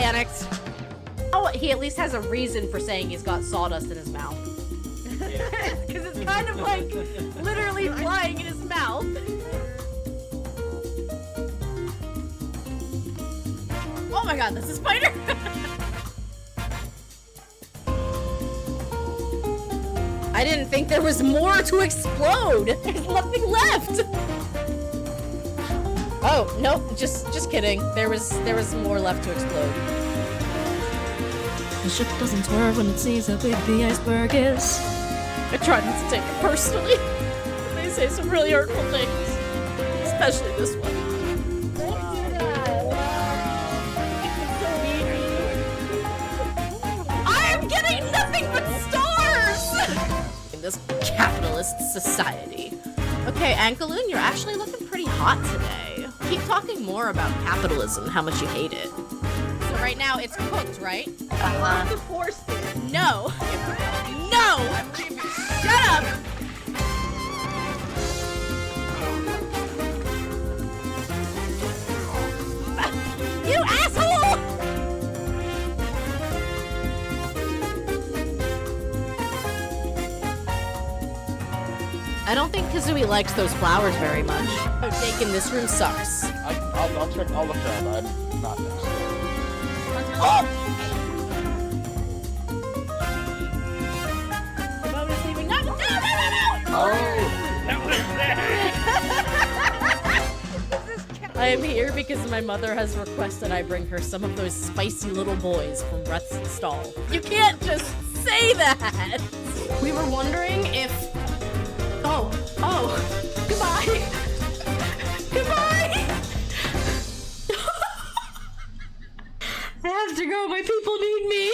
panicked. Oh, he at least has a reason for saying he's got sawdust in his mouth. Because it's kind of like literally flying in his mouth. Oh my god, that's a spider! I didn't think there was more to explode! There's nothing left! Oh, nope, just kidding. There was more left to explode. The ship doesn't swerve when it sees how big the iceberg is. I try not to take it personally. They say some really hurtful things. Especially this one. I'm getting nothing but stars! In this capitalist society. Okay, Ankaloon, you're actually looking pretty hot today. Keep talking more about capitalism and how much you hate it. So right now it's cooked, right? You forced it. No! No! Shut up! You asshole! I don't think Kazooie likes those flowers very much. Oh, Jake in this room sucks. I'll check. I'll look around. I'm not next. Oh! The boat is leaving. No! I am here because my mother has requested I bring her some of those spicy little boys from Brett's stall. You can't just say that! We were wondering if... Oh, goodbye! Goodbye! I have to go, my people need me!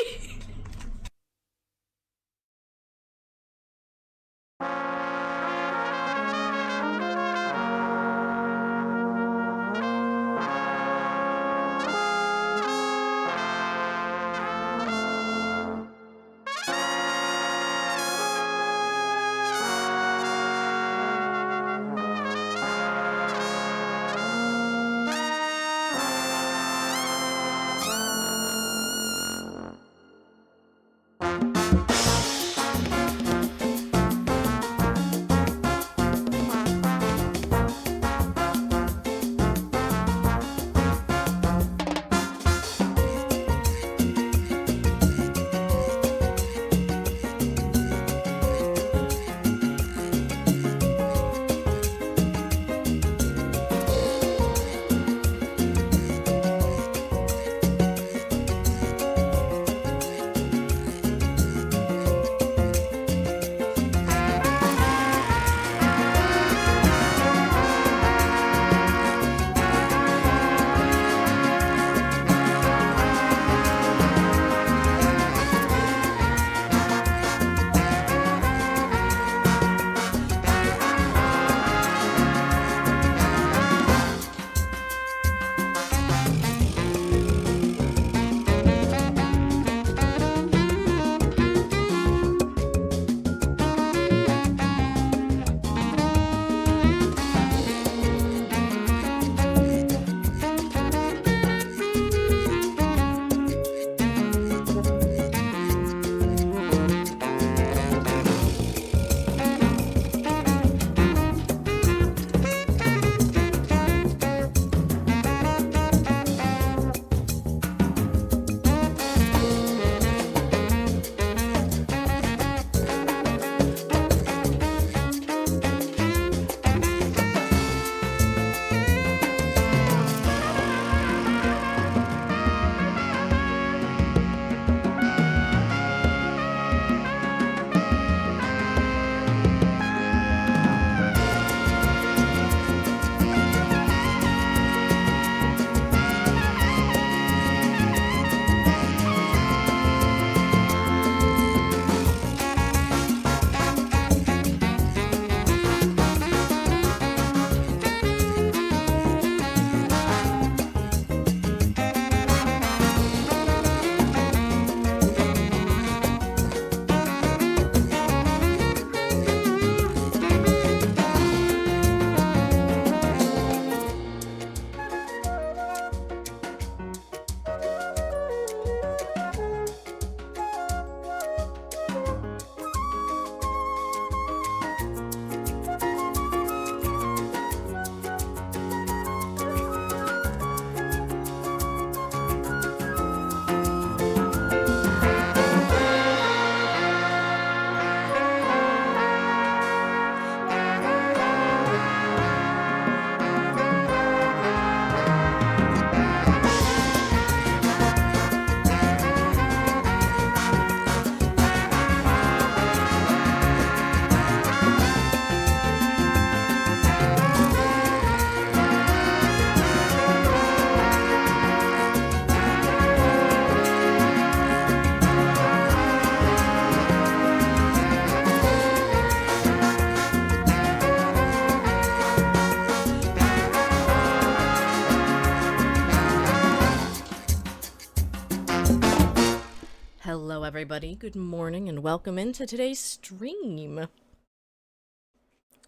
Hello everybody, good morning and welcome into today's stream.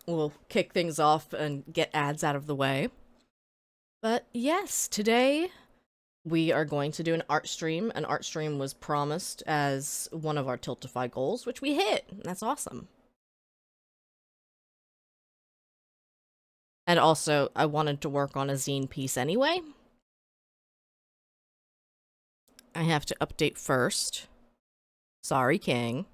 We'll kick things off and get ads out of the way. But yes, today we are going to do an art stream. An art stream was promised as one of our Tiltify goals, which we hit. That's awesome. And also, I wanted to work on a zine piece anyway. I have to update first. Sorry, King.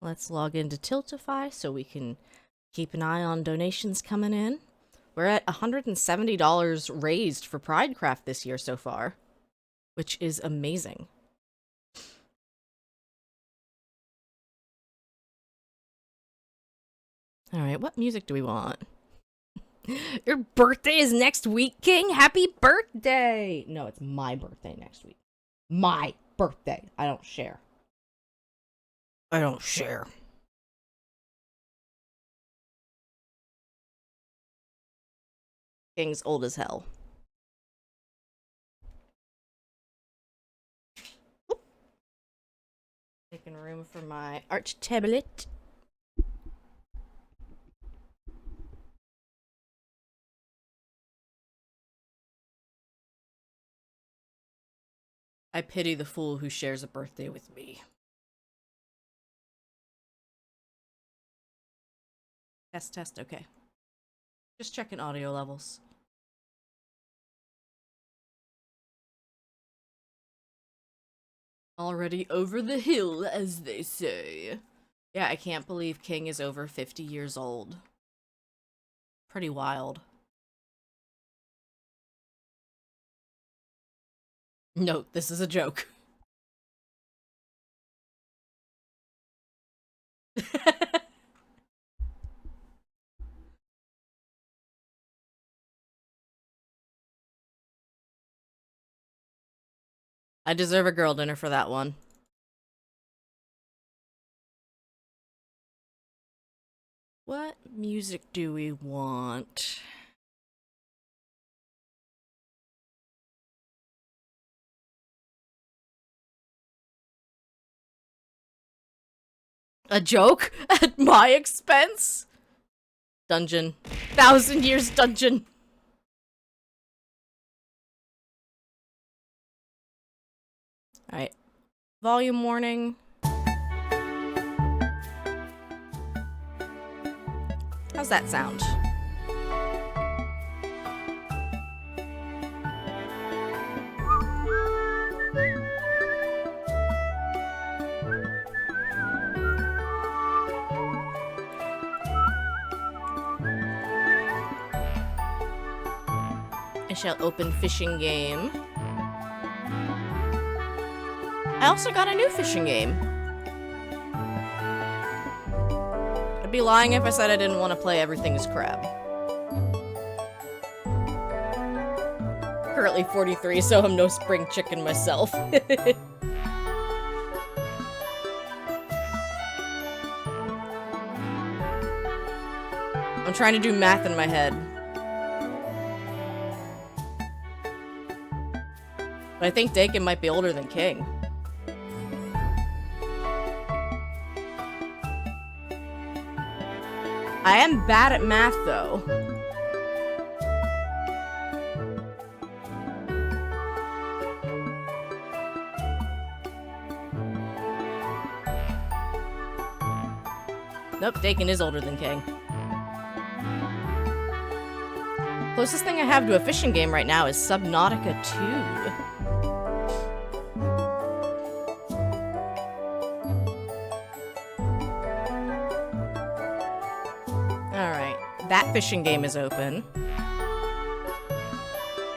Let's log into Tiltify so we can keep an eye on donations coming in. We're at $170 raised for Pridecraft this year so far, which is amazing. Alright, what music do we want? Your birthday is next week, King! Happy birthday! No, it's my birthday next week. My birthday. I don't share. I don't share. King's old as hell. Oop. Making room for my art tablet. I pity the fool who shares a birthday with me. Test, okay. Just checking audio levels. Already over the hill, as they say. Yeah, I can't believe King is over 50 years old. Pretty wild. Note, this is a joke. I deserve a girl dinner for that one. What music do we want? A joke? At my expense? Dungeon. 1,000 years dungeon. Alright. Volume warning. How's that sound? I shall open fishing game. I also got a new fishing game. I'd be lying if I said I didn't want to play Everything is Crab. Currently 43, so I'm no spring chicken myself. I'm trying to do math in my head. But I think Dakin might be older than King. I am bad at math, though. Nope, Dakin is older than King. Closest thing I have to a fishing game right now is Subnautica 2. That fishing game is open.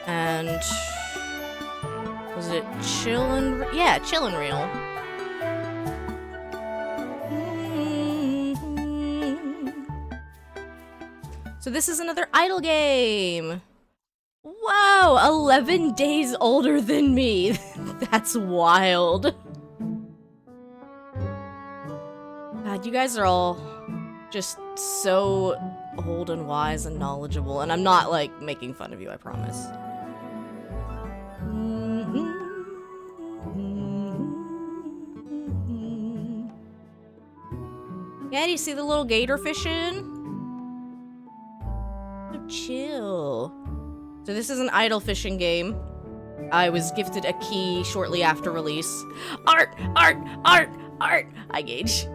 And it chill and... Yeah, chill and real. So this is another idle game. Whoa, 11 days older than me. That's wild. God, you guys are all just so old and wise and knowledgeable, and I'm not, like, making fun of you, I promise. Yeah, do you see the little gator fishing? So chill. So this is an idle fishing game. I was gifted a key shortly after release. Art! Art! Art! Art! Hi, Gage.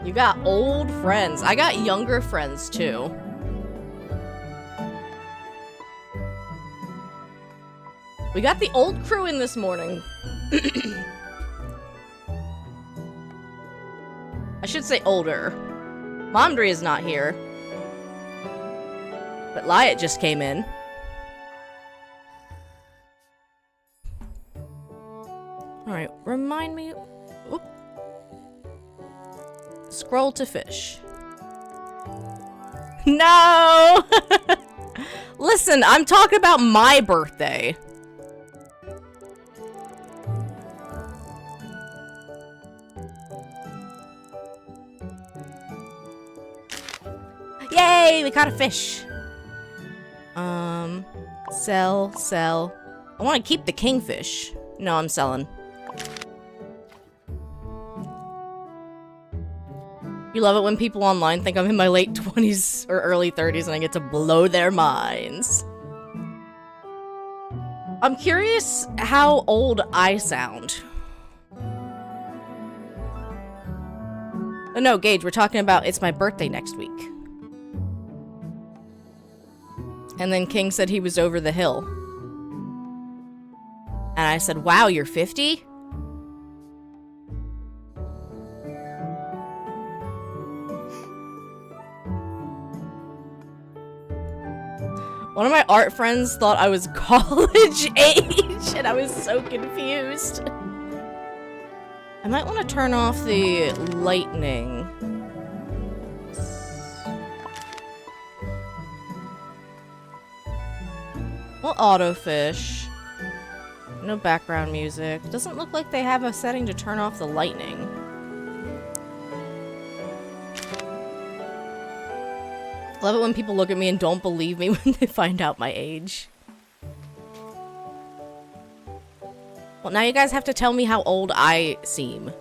You got old friends. I got younger friends, too. We got the old crew in this morning. I should say older. Momdri is not here. But Lyat just came in. Alright, remind me... Oop. Scroll to fish. No! Listen, I'm talking about my birthday. Yay! We caught a fish. Sell. I want to keep the kingfish. No, I'm selling. You love it when people online think I'm in my late 20s or early 30s and I get to blow their minds. I'm curious how old I sound. Oh no, Gage, we're talking about it's my birthday next week. And then King said he was over the hill. And I said, wow, you're 50? One of my art friends thought I was college age, and I was so confused. I might want to turn off the lightning. We'll autofish. No background music. Doesn't look like they have a setting to turn off the lightning. Love it when people look at me and don't believe me when they find out my age. Well, now you guys have to tell me how old I seem.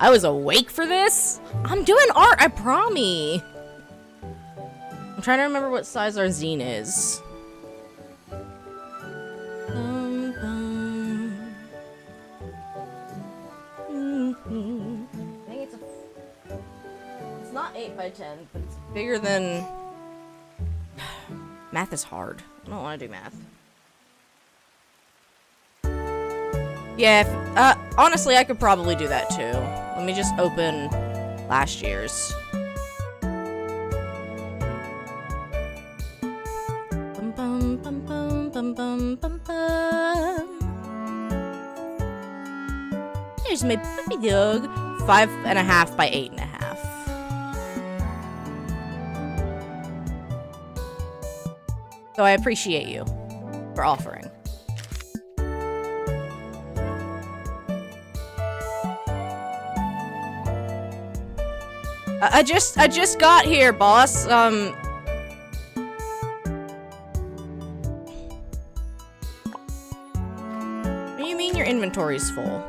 I was awake for this? I'm doing art, I promise. I'm trying to remember what size our zine is. I think it's not 8 by 10, but it's bigger than... Math is hard. I don't want to do math. Yeah, honestly, I could probably do that too. Let me just open last year's. Bum bum bum bum bum bum bum bum. Here's my puppy dog. 5.5 by 8.5. So I appreciate you for offering. I just got here, boss. What do you mean your inventory's full?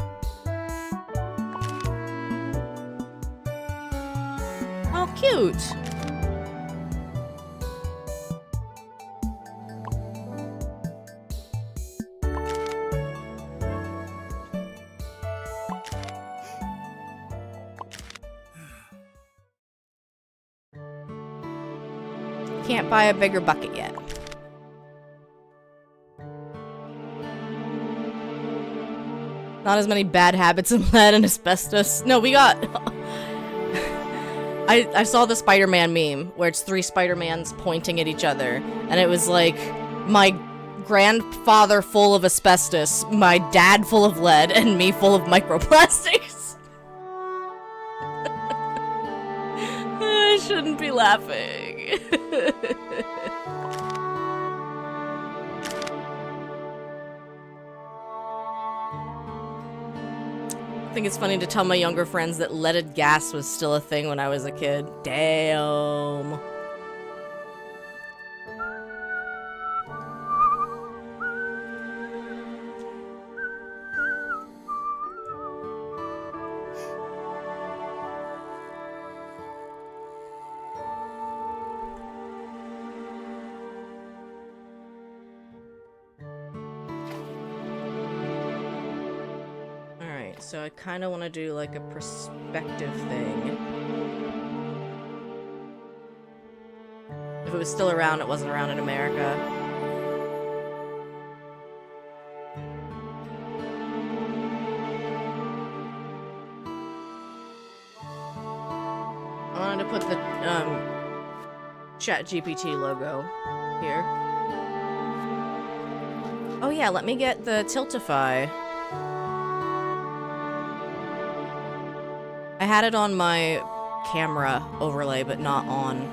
Oh, cute. Can't buy a bigger bucket yet. Not as many bad habits in lead and asbestos. No, we got... I saw the Spider-Man meme, where it's 3 Spider-Mans pointing at each other, and it was like, my grandfather full of asbestos, my dad full of lead, and me full of microplastics. I shouldn't be laughing. I think it's funny to tell my younger friends that leaded gas was still a thing when I was a kid. Damn. So I kind of want to do like a perspective thing. If it was still around, it wasn't around in America. I wanted to put the ChatGPT logo here. Oh yeah, let me get the Tiltify. I had it on my camera overlay, but not on.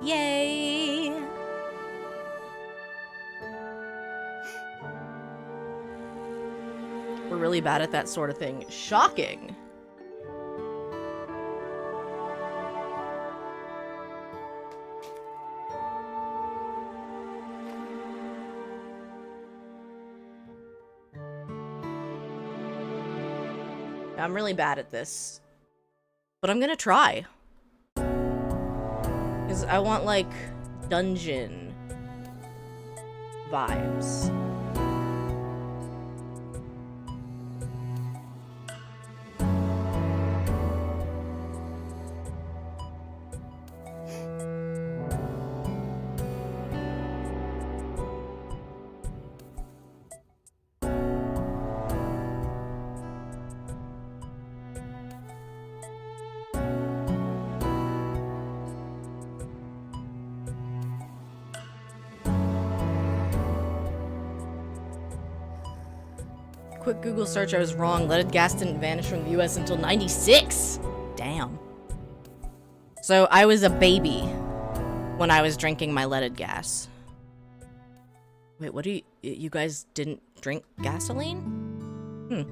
Yay! We're really bad at that sort of thing. Shocking! I'm really bad at this, but I'm gonna try. Because I want, like, dungeon vibes. Quick Google search, I was wrong. Leaded gas didn't vanish from the US until 96! Damn. So I was a baby when I was drinking my leaded gas. Wait, what do you guys didn't drink gasoline? Hmm.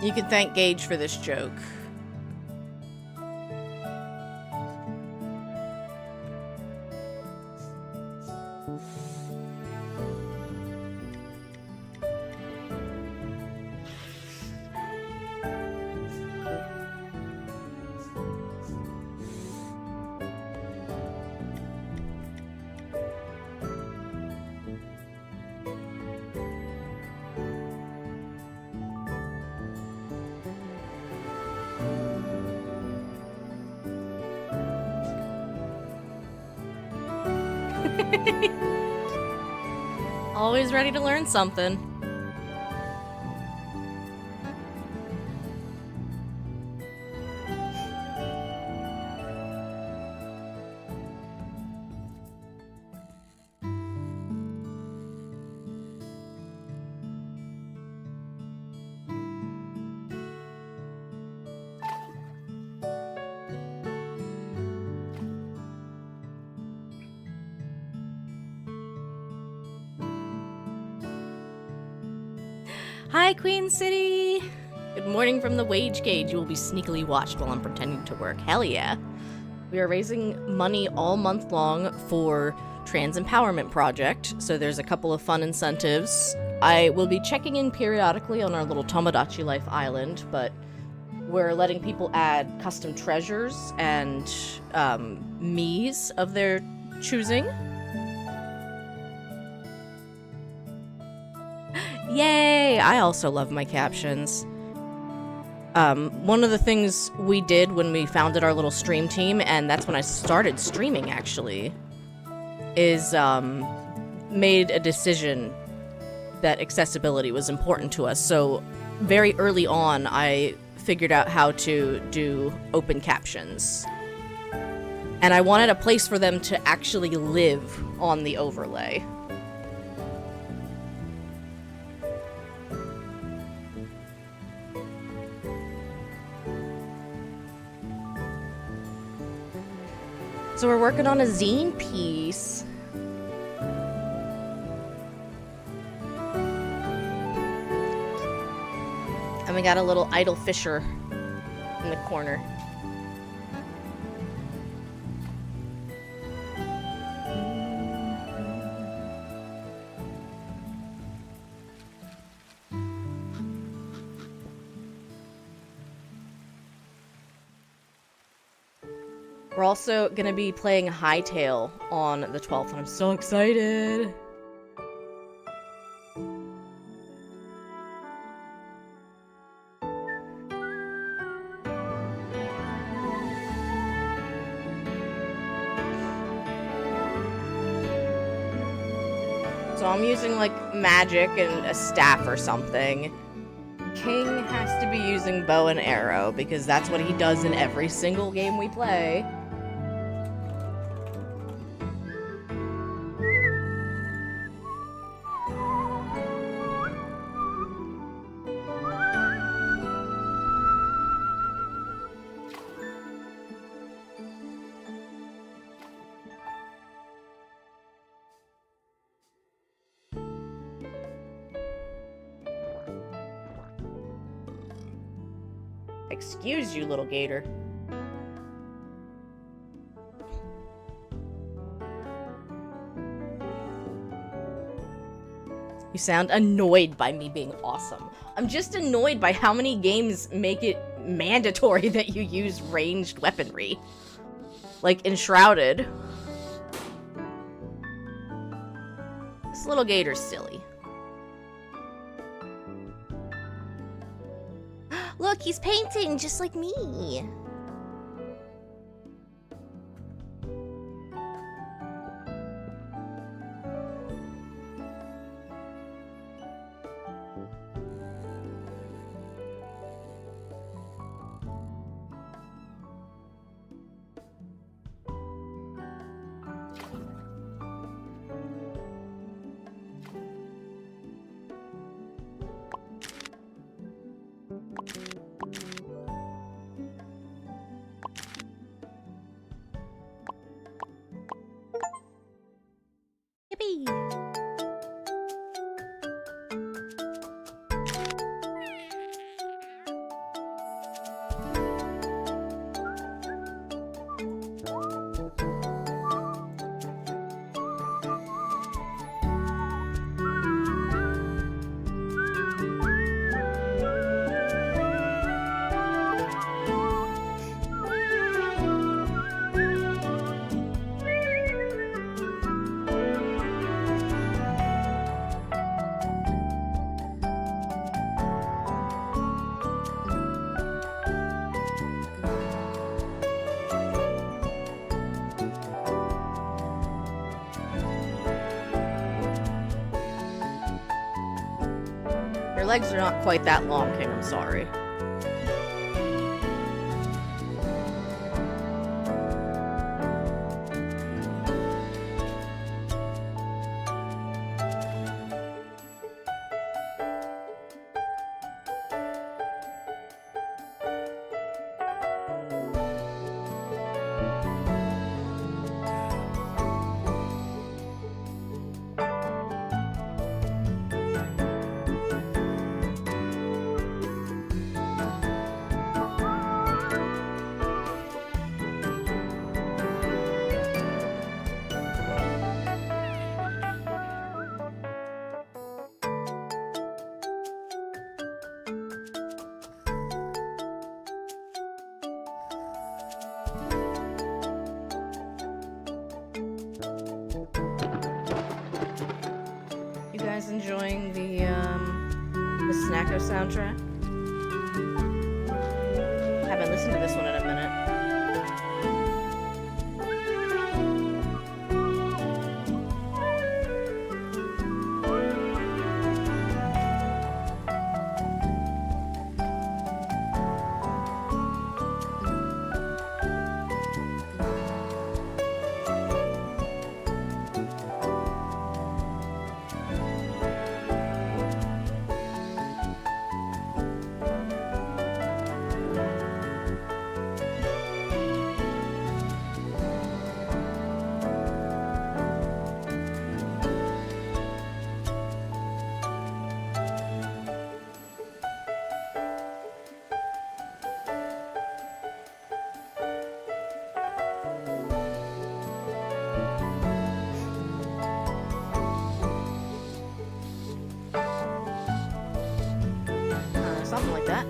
You can thank Gage for this joke. Always ready to learn something. Queen City! Good morning from the wage cage. You will be sneakily watched while I'm pretending to work. Hell yeah. We are raising money all month long for Trans Empowerment Project, so there's a couple of fun incentives. I will be checking in periodically on our little Tomodachi Life island, but we're letting people add custom treasures and Miis of their choosing. Yay! I also love my captions. One of the things we did when we founded our little stream team, and that's when I started streaming actually, is made a decision that accessibility was important to us. So very early on, I figured out how to do open captions. And I wanted a place for them to actually live on the overlay. So we're working on a zine piece. And we got a little idle fisher in the corner. We're also gonna be playing Hightail on the 12th, and I'm so excited! So I'm using, like, magic and a staff or something. King has to be using bow and arrow, because that's what he does in every single game we play. Excuse you, little gator. You sound annoyed by me being awesome. I'm just annoyed by how many games make it mandatory that you use ranged weaponry. Like Enshrouded. This little gator's silly. Look, he's painting just like me. Yippee! Your legs are not quite that long, King, I'm sorry. enjoying the Snacko soundtrack? Haven't listened to this one in a minute. Something like that.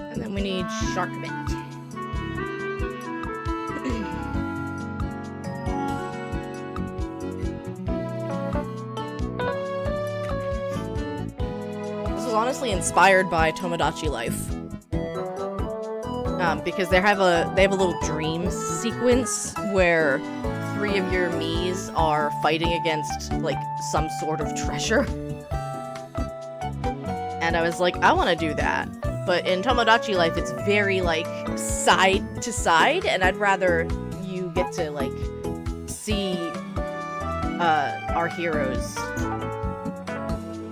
And then we need shark bait. This was honestly inspired by Tomodachi Life. Because they have a little dream sequence where 3 of your Miis are fighting against like some sort of treasure. And I was like, I want to do that. But in Tomodachi Life, it's very, like, side to side, and I'd rather you get to, like, see our heroes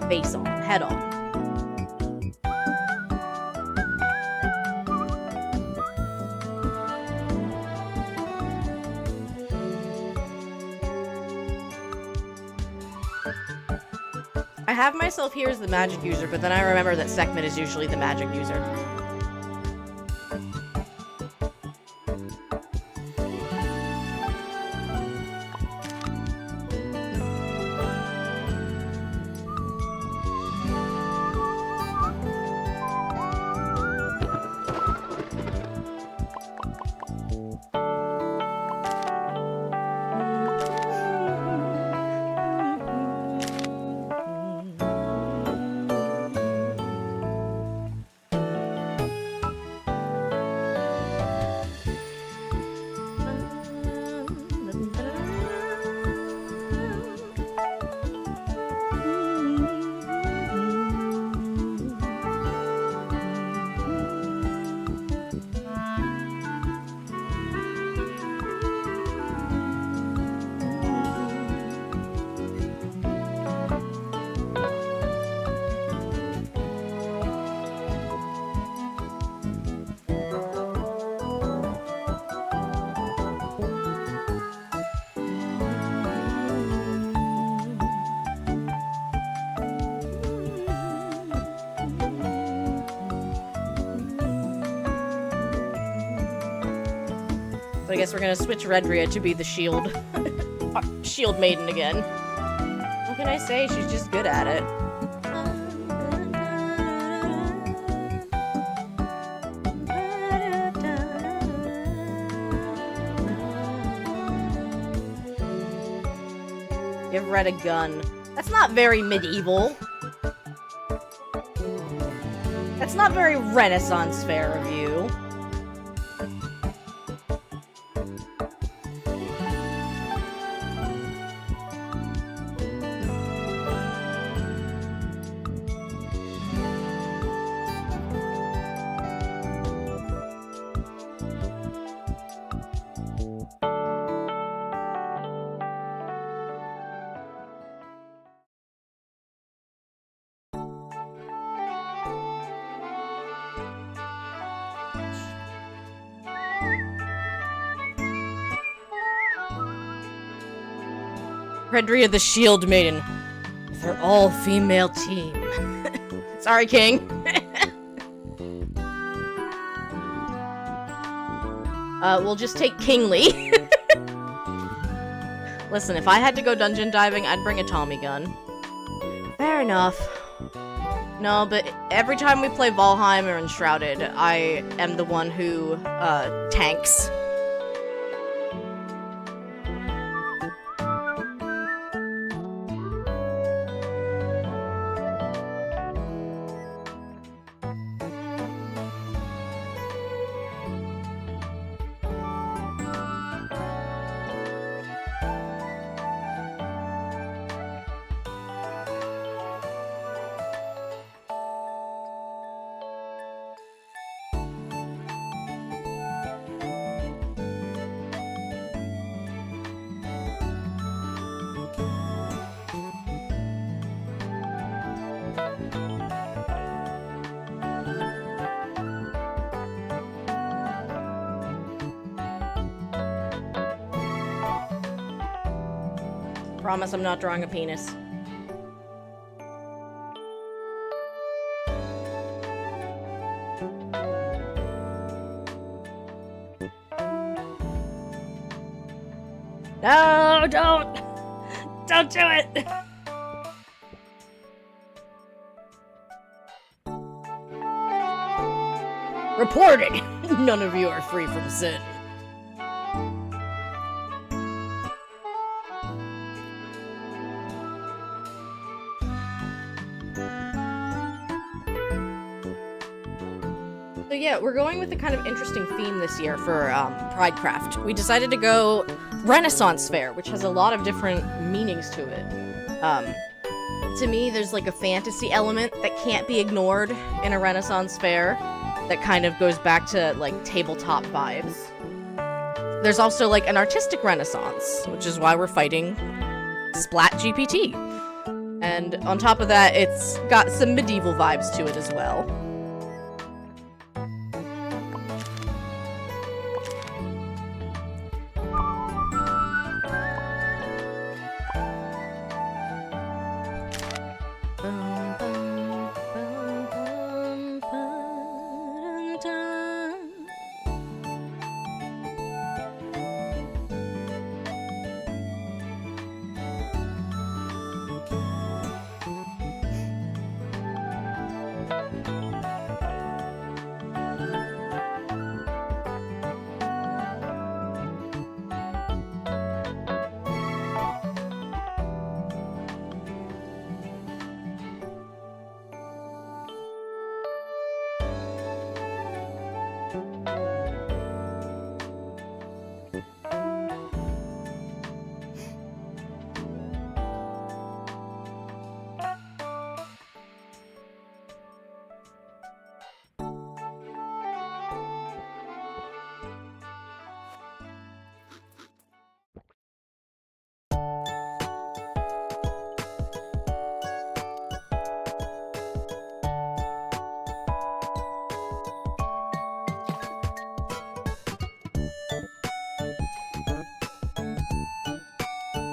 face on, head on. I have myself here as the magic user, but then I remember that Sekhmet is usually the magic user. So I guess we're gonna switch Redria to be the shield shield maiden again. What can I say? She's just good at it. Give Red a gun. That's not very medieval. That's not very Renaissance fair of you. Redria the Shield Maiden with her all-female team. Sorry, King. We'll just take Kingly. Listen, if I had to go dungeon diving, I'd bring a Tommy gun. Fair enough. No, but every time we play Valheim or Enshrouded, I am the one who, tanks. Promise I'm not drawing a penis. No, don't! Don't do it! Reporting! None of you are free from sin. So yeah, we're going with a kind of interesting theme this year for Pridecraft. We decided to go Renaissance Fair, which has a lot of different meanings to it. To me, there's like a fantasy element that can't be ignored in a Renaissance Fair that kind of goes back to like tabletop vibes. There's also like an artistic renaissance, which is why we're fighting Splat GPT. And on top of that, it's got some medieval vibes to it as well.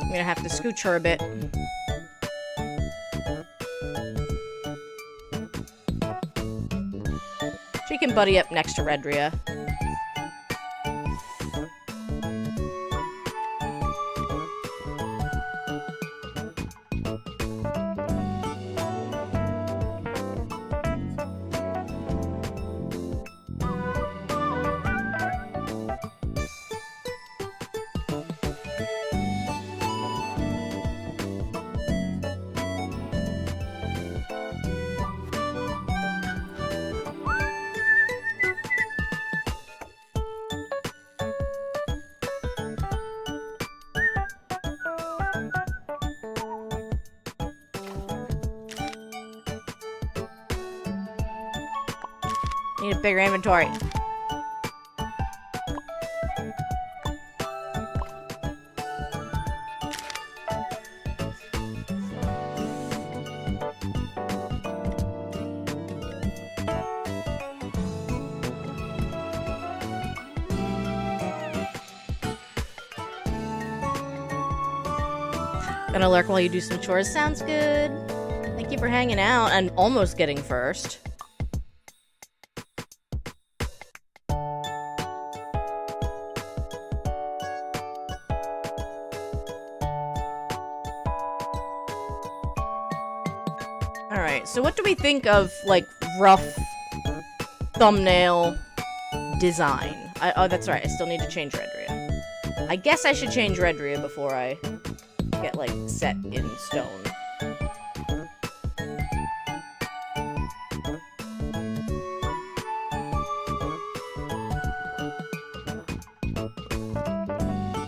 I'm gonna have to scooch her a bit. She can buddy up next to Redria. Need a bigger inventory. Gonna lurk while you do some chores. Sounds good. Thank you for hanging out and almost getting first. Alright, so what do we think of, like, rough thumbnail design? Oh, that's right, I still need to change Redria. I guess I should change Redria before I get, like, set in stone.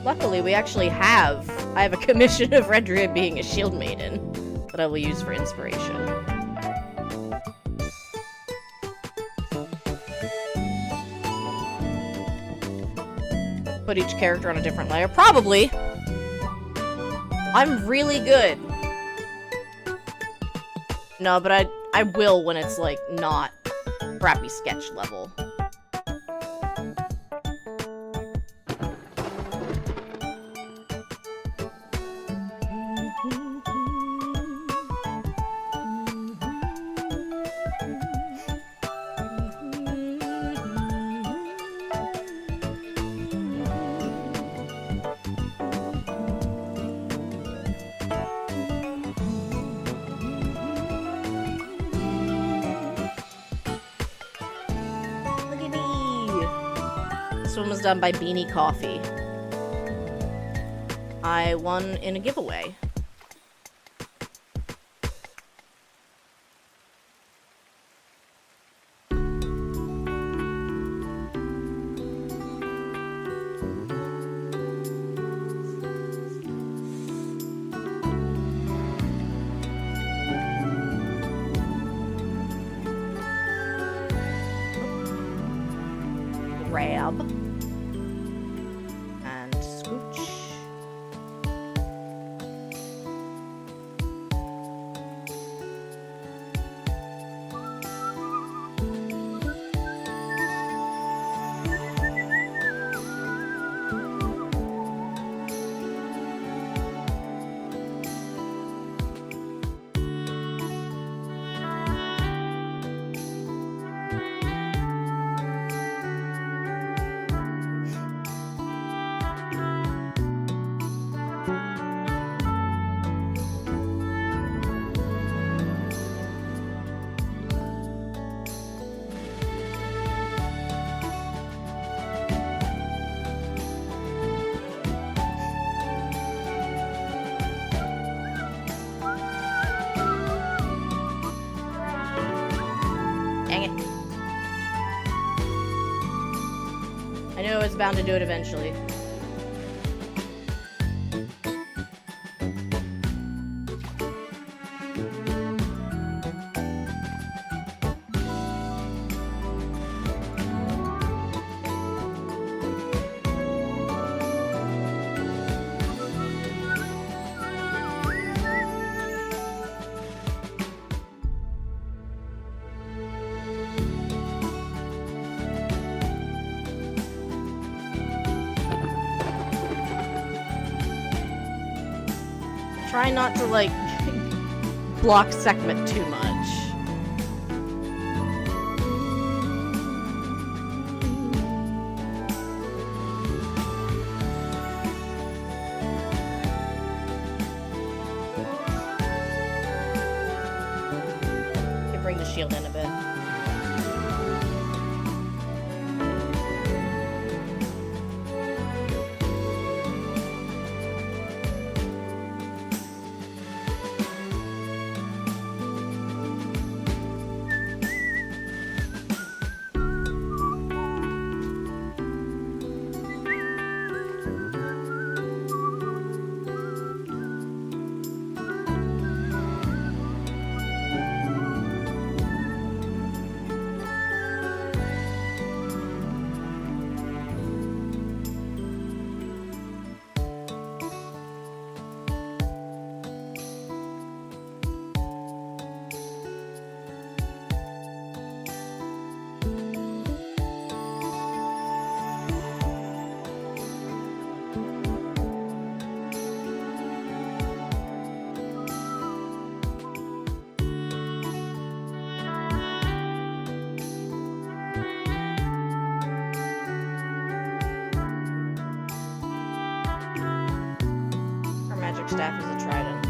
Luckily, we actually have... I have a commission of Redria being a shield maiden that I will use for inspiration. Put each character on a different layer? Probably! I'm really good. No, but I will when it's, like, not crappy sketch level. This one was done by Beanie Coffee. I won in a giveaway. Grab. And scooch. I knew I was bound to do it eventually. Try not to, like, block segment too much. Can bring the shield in a bit. magic staff is a trident.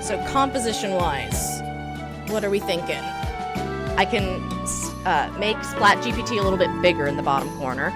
So composition-wise, what are we thinking? I can make Splat GPT a little bit bigger in the bottom corner.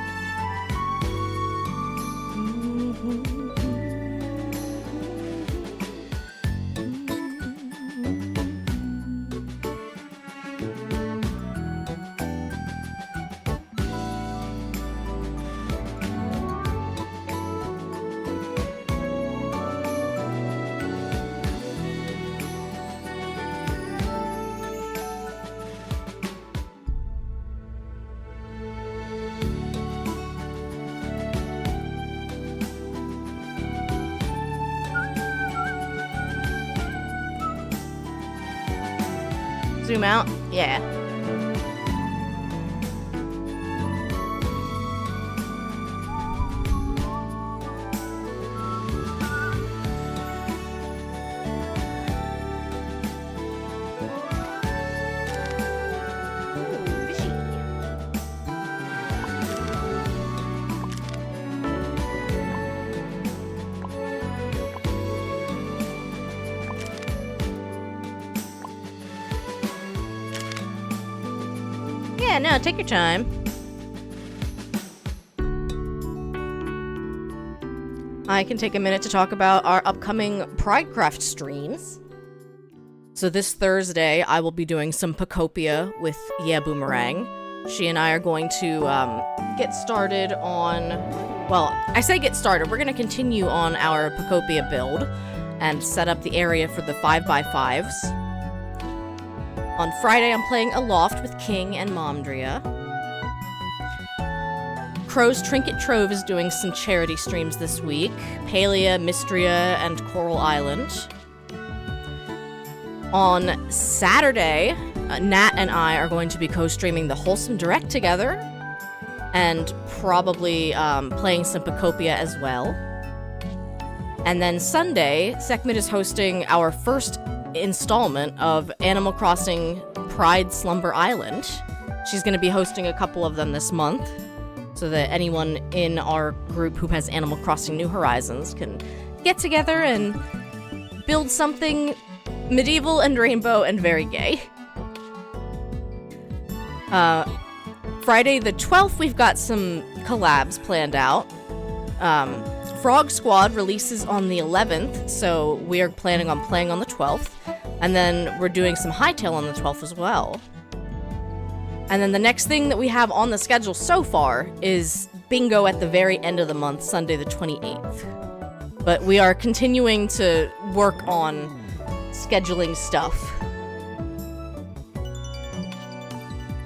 Zoom out? Yeah. Yeah, no, take your time. I can take a minute to talk about our upcoming Pridecraft streams. So this Thursday, I will be doing some Pacopia with Yeah Boomerang. She and I are going to get started on... Well, I say get started. We're going to continue on our Pacopia build and set up the area for the 5x5s. On Friday, I'm playing Aloft with King and Momdria. Crow's Trinket Trove is doing some charity streams this week. Palia, Mystria, and Coral Island. On Saturday, Nat and I are going to be co-streaming the Wholesome Direct together. And probably playing some Pacopia as well. And then Sunday, Sekhmet is hosting our first installment of Animal Crossing Pride Slumber Island. She's going to be hosting a couple of them this month, so that anyone in our group who has Animal Crossing New Horizons can get together and build something medieval and rainbow and very gay. Friday the 12th, we've got some collabs planned out. Frog Squad releases on the 11th, so we are planning on playing on the 12th. And then we're doing some Hytale on the 12th as well. And then the next thing that we have on the schedule so far is bingo at the very end of the month, Sunday the 28th. But we are continuing to work on scheduling stuff.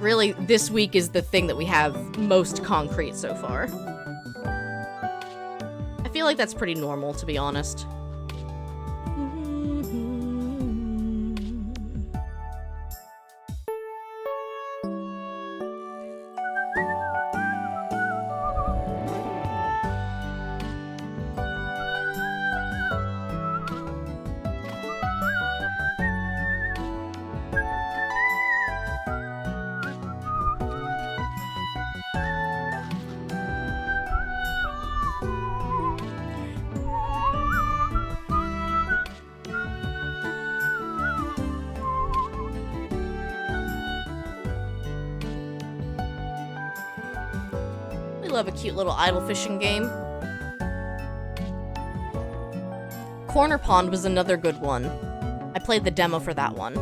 Really, this week is the thing that we have most concrete so far. I feel like that's pretty normal, to be honest. Love a cute little idle fishing game. Corner Pond was another good one. I played the demo for that one.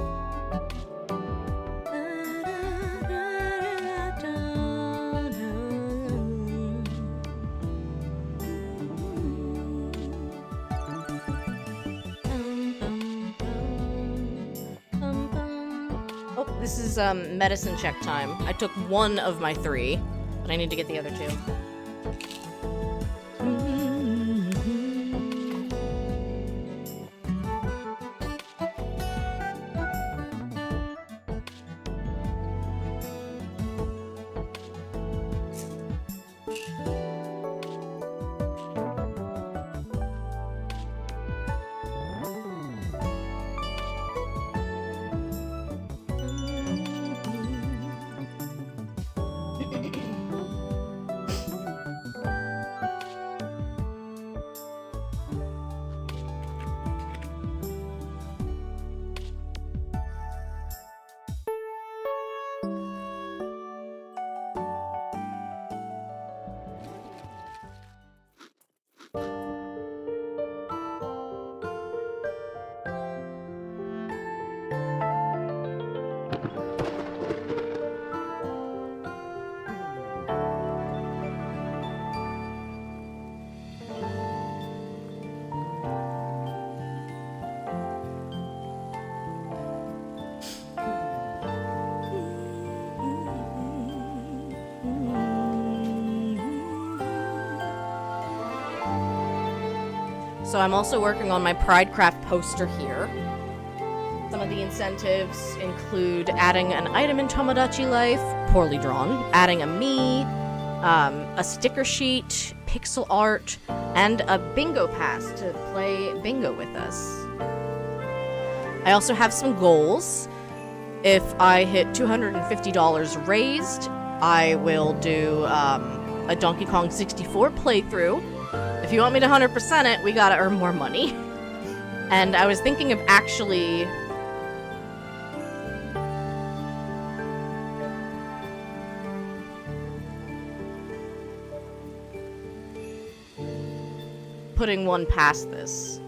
Oh, this is medicine check time. I took one of my 3. But I need to get the other 2. So I'm also working on my Pridecraft poster here. Some of the incentives include adding an item in Tomodachi Life, poorly drawn, adding a me, a sticker sheet, pixel art, and a bingo pass to play bingo with us. I also have some goals. If I hit $250 raised, I will do a Donkey Kong 64 playthrough. If you want me to 100% it, we gotta earn more money. And I was thinking of actually putting one past this,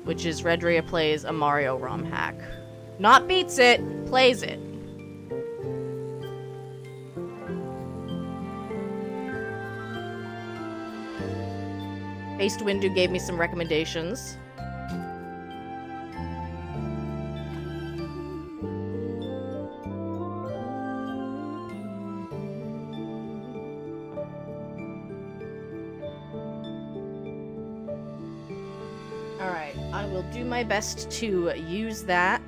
which is Redria plays a Mario ROM hack. Not beats it, plays it. Based Windu gave me some recommendations. Alright, I will do my best to use that.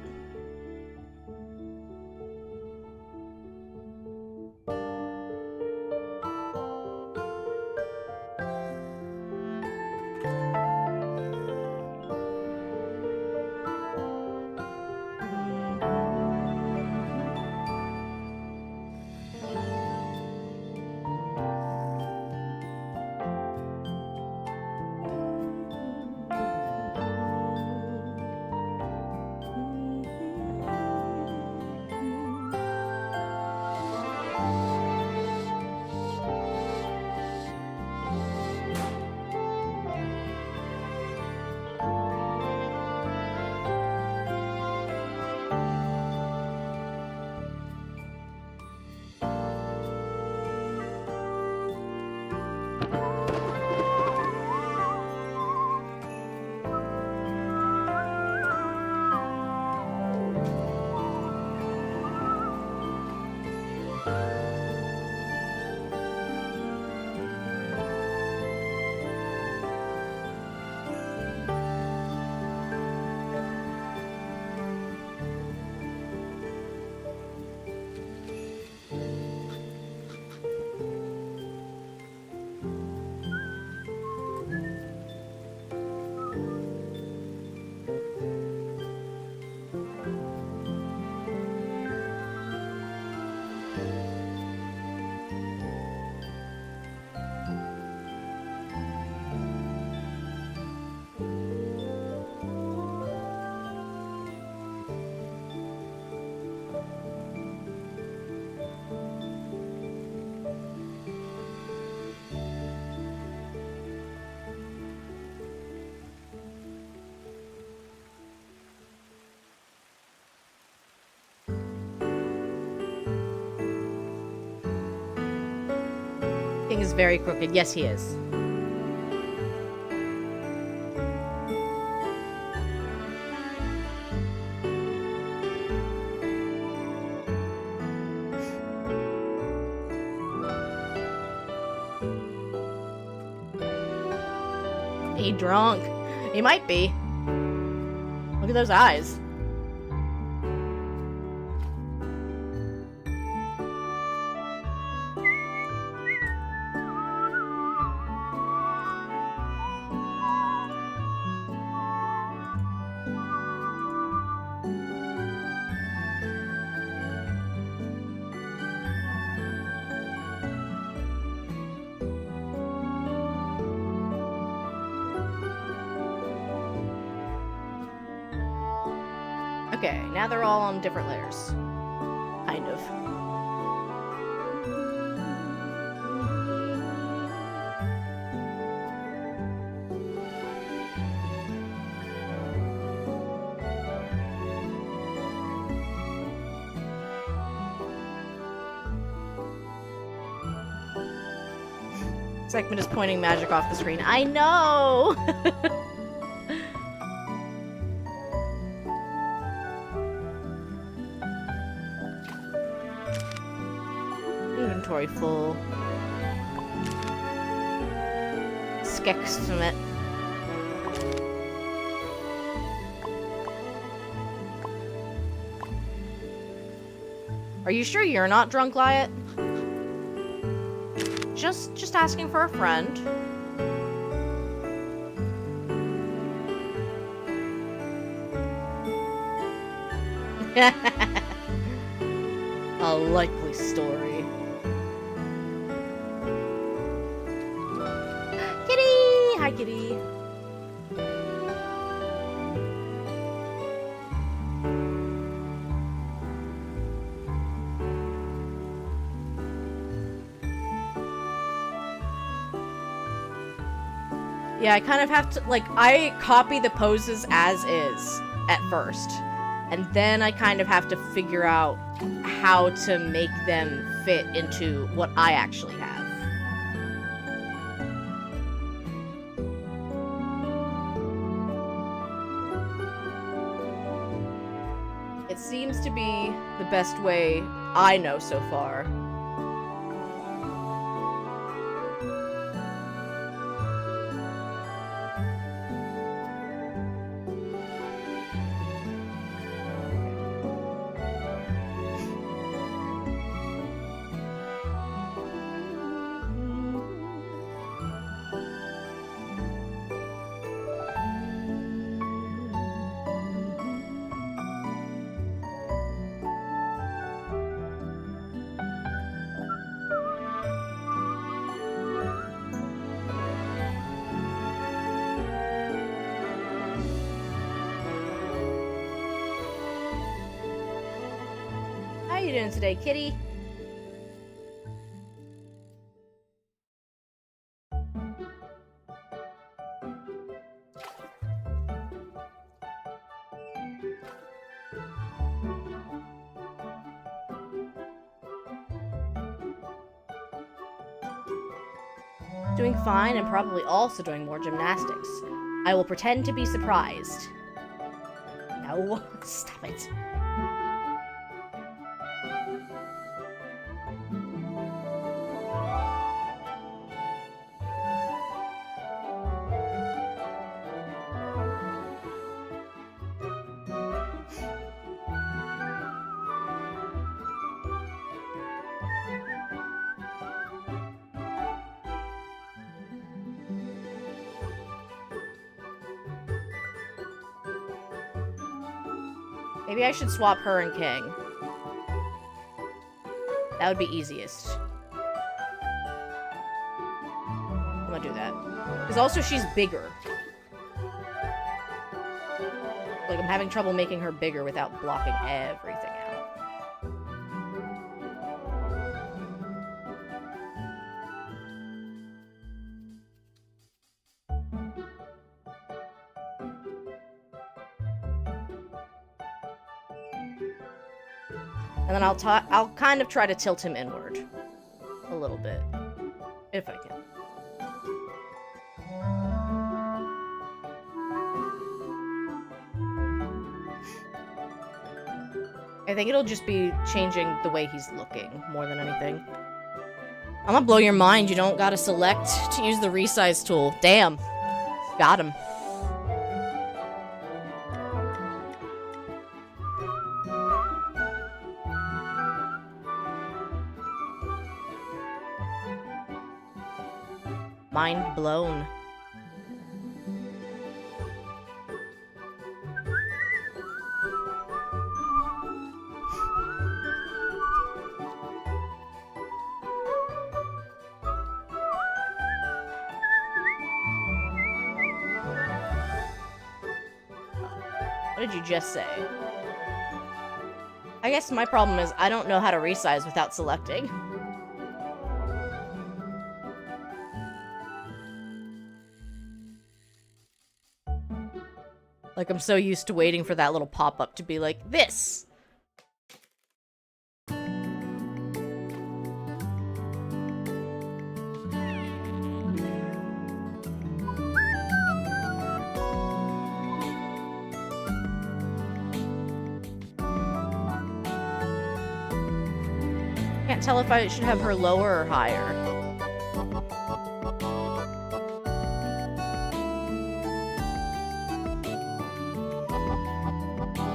King is very crooked. Yes, he is. He drunk. He might be. Look at those eyes. Okay, now they're all on different layers. Kind of. Segment is pointing magic off the screen. I know! Inventory full. Skexmet. Are you sure you're not drunk, Liat? Just asking for a friend. A likely story. Kitty! Hi, Kitty. Yeah, I kind of have to, like, I copy the poses as is at first. And then I kind of have to figure out how to make them fit into what I actually have. It seems to be the best way I know so far. How you doing today, kitty? Doing fine and probably also doing more gymnastics. I will pretend to be surprised. No, stop it. Maybe I should swap her and King. That would be easiest. I'm gonna do that. Because also she's bigger. Like, I'm having trouble making her bigger without blocking everything out. And then I'll kind of try to tilt him inward. A little bit. If I can. I think it'll just be changing the way he's looking more than anything. I'm gonna blow your mind. You don't gotta select to use the resize tool. Damn. Got him. Mind blown. What did you just say? I guess my problem is I don't know how to resize without selecting. Like, I'm so used to waiting for that little pop-up to be like, this! Can't tell if I should have her lower or higher.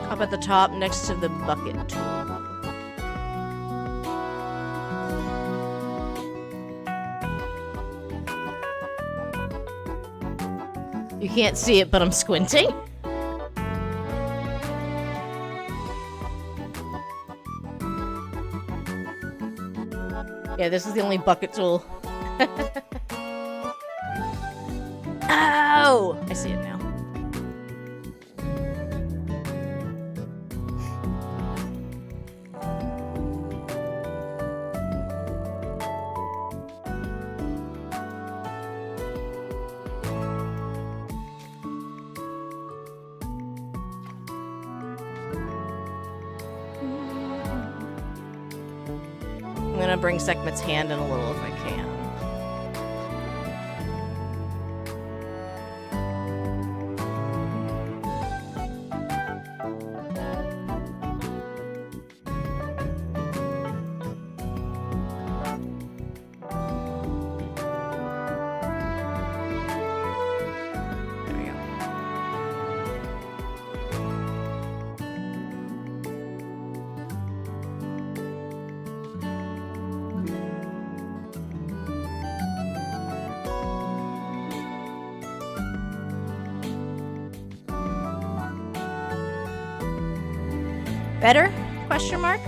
Up at the top next to the bucket tool. can't see it, but I'm squinting. Yeah, this is the only bucket tool. Ow! I see it now. I'm gonna bring Sekhmet's hand in a little if I can. There we go. Better? Question mark?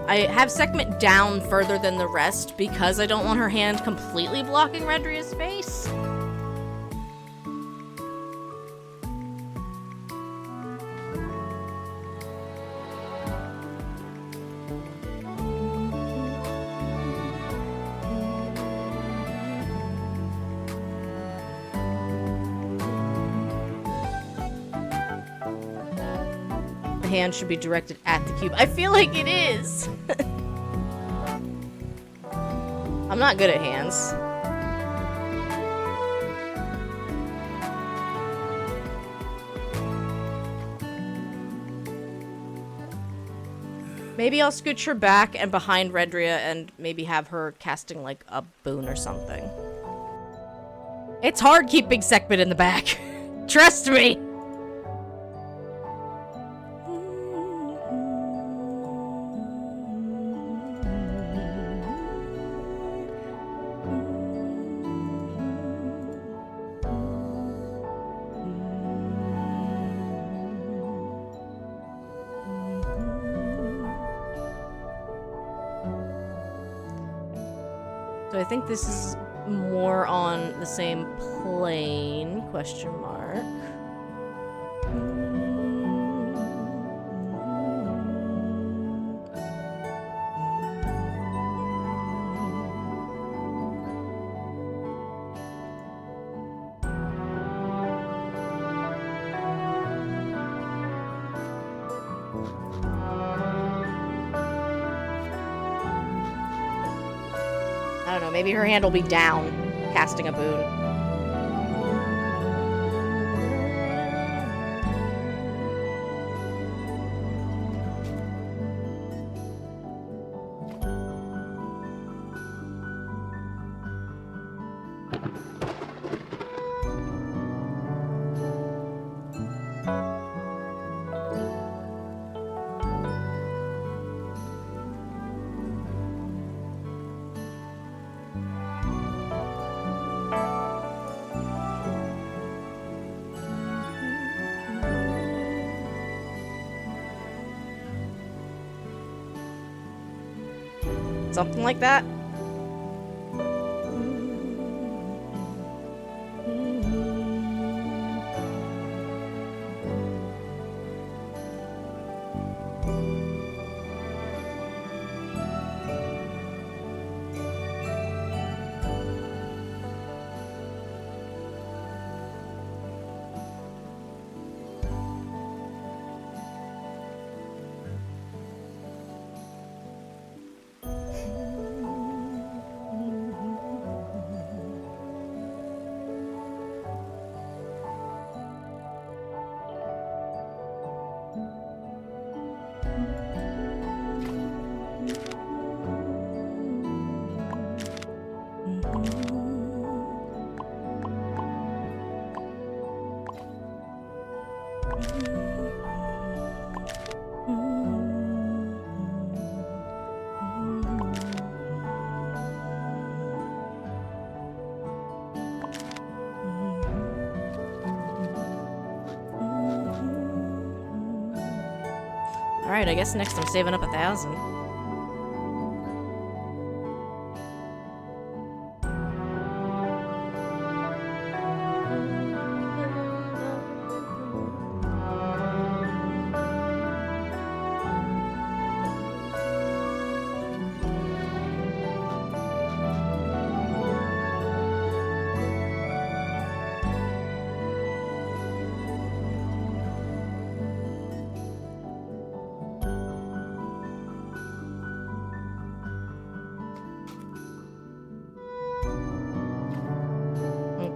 I have Sekhmet down further than the rest because I don't want her hand completely blocking Redria's face. The hand should be directed at the cube. I feel like it is. I'm not good at hands. Maybe I'll scooch her back and behind Redria and maybe have her casting like a boon or something. It's hard keeping Sekhmet in the back. Trust me. So I think this is more on the same plane, question mark. I don't know, maybe her hand will be down, casting a boon. Something like that. Alright, I guess next I'm saving up 1,000.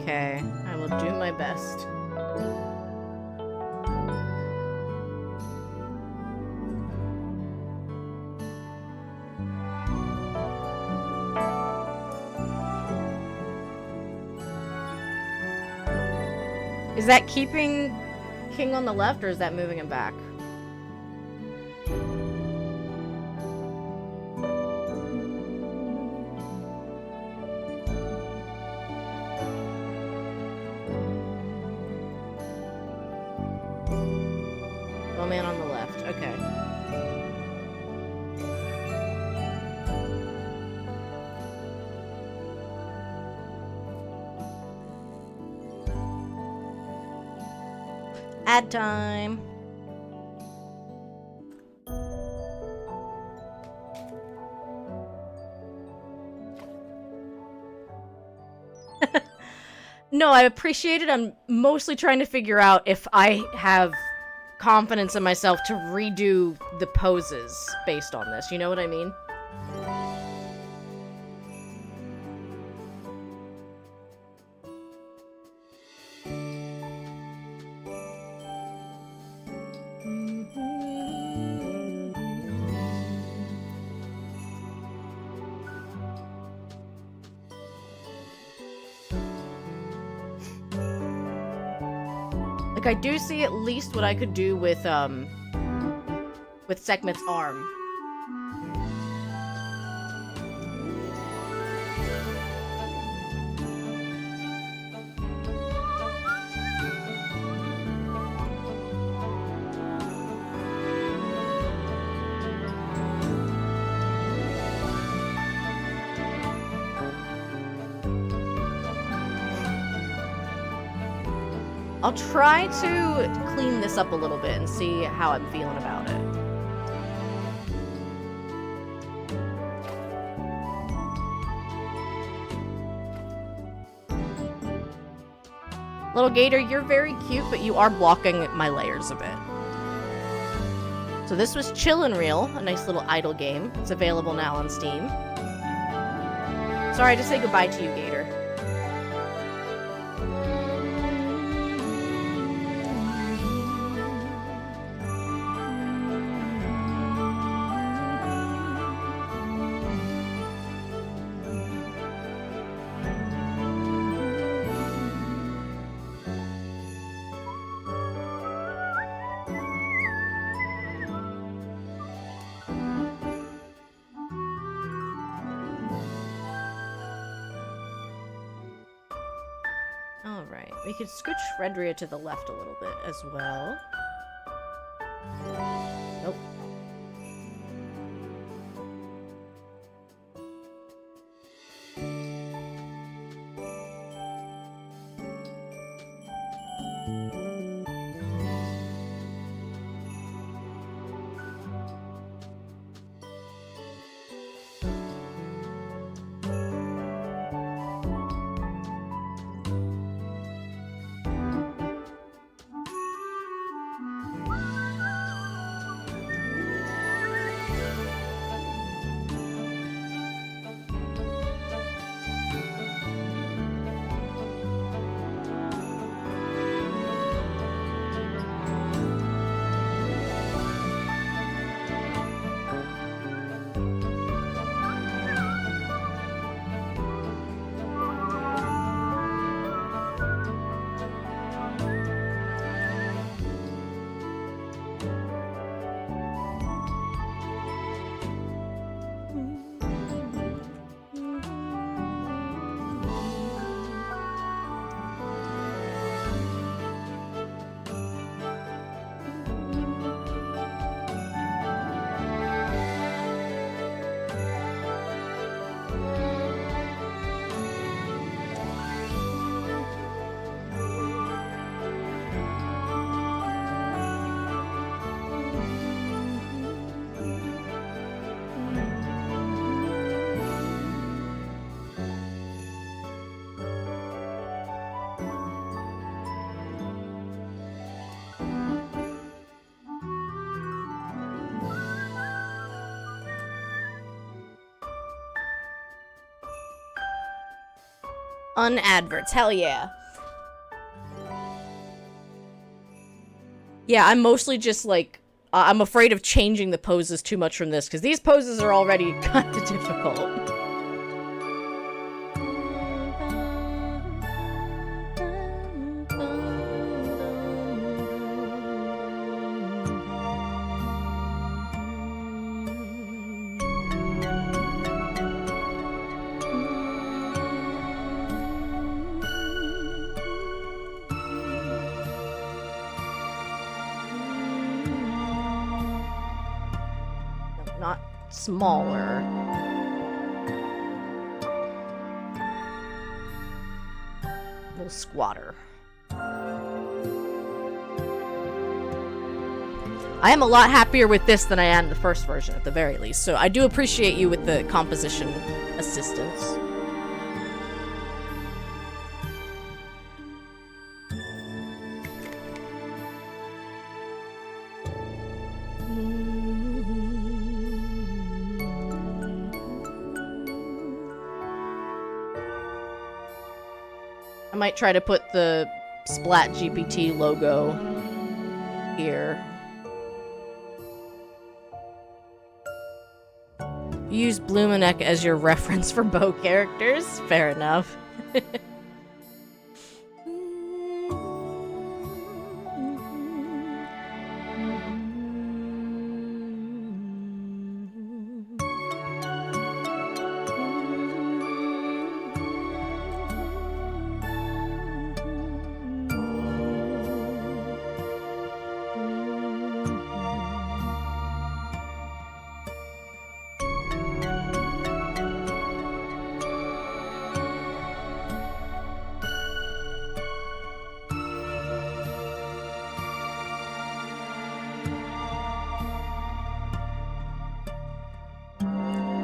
Okay, I will do my best. Is that keeping King on the left, or is that moving him back? Man on the left, okay. Ad time. No, I appreciate it. I'm mostly trying to figure out if I have confidence in myself to redo the poses based on this. You know what I mean? Like, I do see at least what I could do with Sekhmet's arm. I'll try to clean this up a little bit and see how I'm feeling about it. Little Gator, you're very cute, but you are blocking my layers a bit. So this was Chillin' Real, a nice little idle game. It's available now on Steam. Sorry to say goodbye to you, Gator. Alright, we could scooch Redria to the left a little bit as well. Nope. Unadverts. Hell yeah. Yeah, I'm mostly just like, I'm afraid of changing the poses too much from this, because these poses are already kind of difficult. Not smaller. Little squatter. I am a lot happier with this than I am the first version, at the very least, so I do appreciate you with the composition assistance. I might try to put the Splat GPT logo here. Use Blumenek as your reference for bow characters? Fair enough.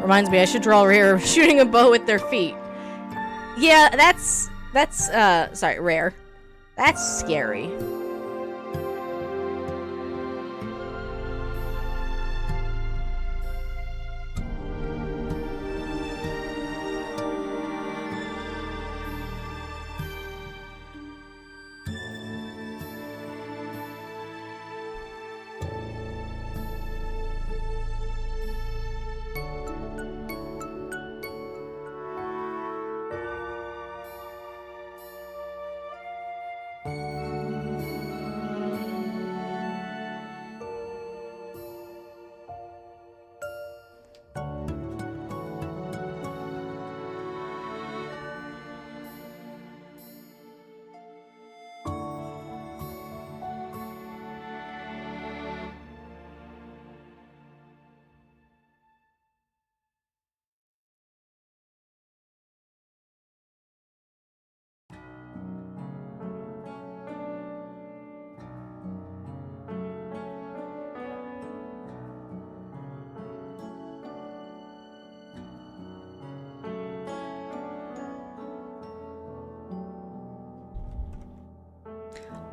Reminds me, I should draw Rare shooting a bow with their feet. Yeah, that's, sorry, Rare. That's scary.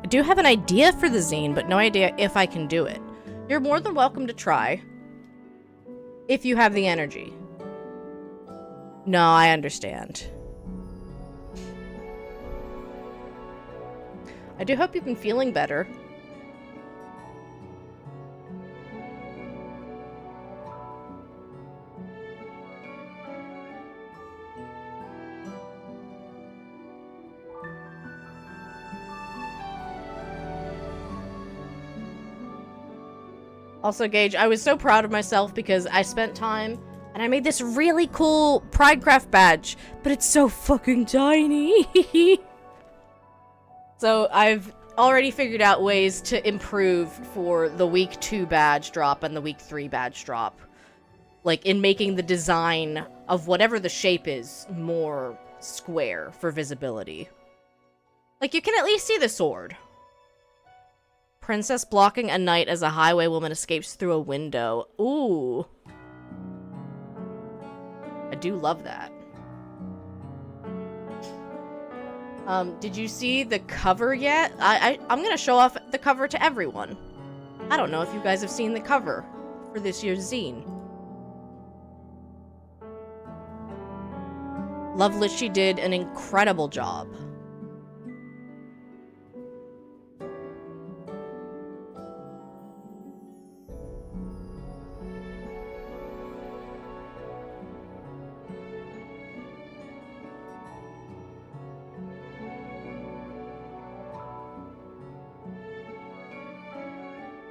I do have an idea for the zine, but no idea if I can do it. You're more than welcome to try. If you have the energy. No, I understand. I do hope you've been feeling better. Also, Gage, I was so proud of myself because I spent time and I made this really cool Pridecraft badge, but it's so fucking tiny. So I've already figured out ways to improve for the week 2 badge drop and the week 3 badge drop. Like, in making the design of whatever the shape is more square for visibility. Like, you can at least see the sword. Princess blocking a knight as a highwaywoman escapes through a window. Ooh. I do love that. Did you see the cover yet? I'm gonna show off the cover to everyone. I don't know if you guys have seen the cover for this year's zine. Lovelitchy did an incredible job.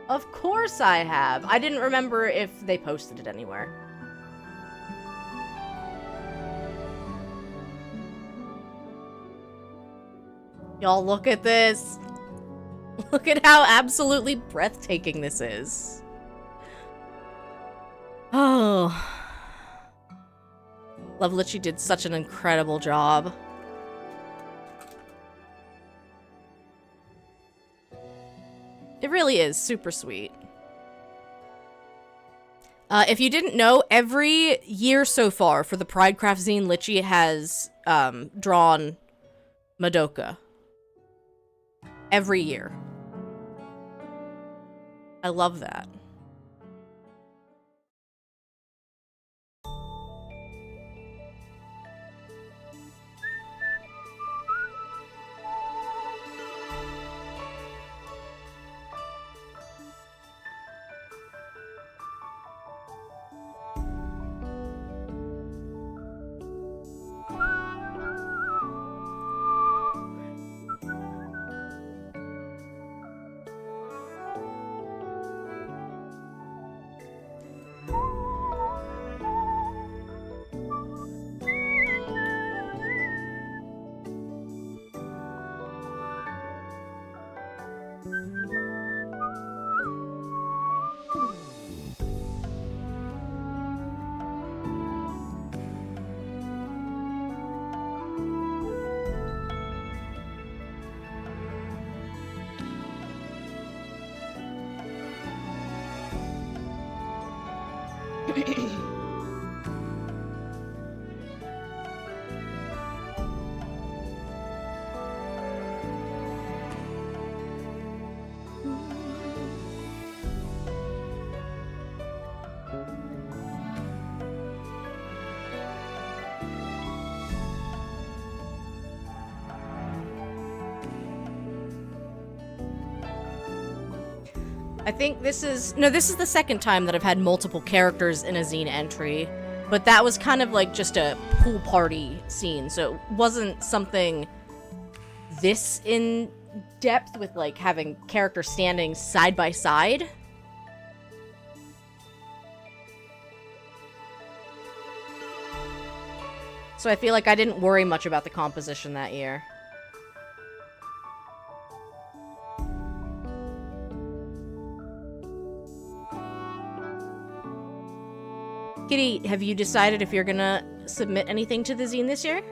Of course I have. I didn't remember if they posted it anywhere. Y'all, look at this. Look at how absolutely breathtaking this is. Oh. Lovelitchy did such an incredible job. It really is super sweet. If you didn't know, every year so far for the Pridecraft zine, Litchy has drawn Madoka. Every year. I love that. I think this is the second time that I've had multiple characters in a zine entry, but that was kind of like just a pool party scene, so it wasn't something this in depth with like having characters standing side by side. So I feel like I didn't worry much about the composition that year. Kitty, have you decided if you're gonna submit anything to the zine this year?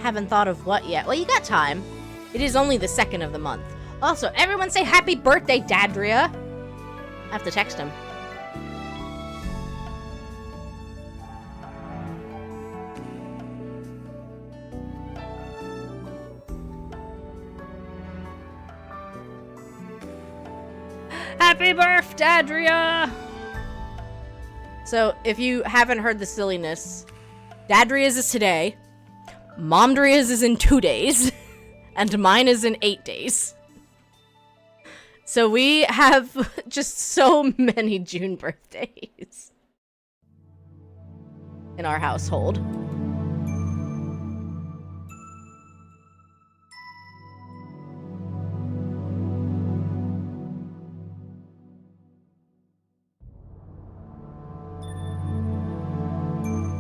Haven't thought of what yet. Well, you got time. It is only the 2nd of the month. Also, everyone say happy birthday, Dadria. I have to text him. Happy birthday, Dadria! So, if you haven't heard the silliness, Dadria's is today. Momdria's is in 2 days, and mine is in 8 days. So we have just so many June birthdays in our household.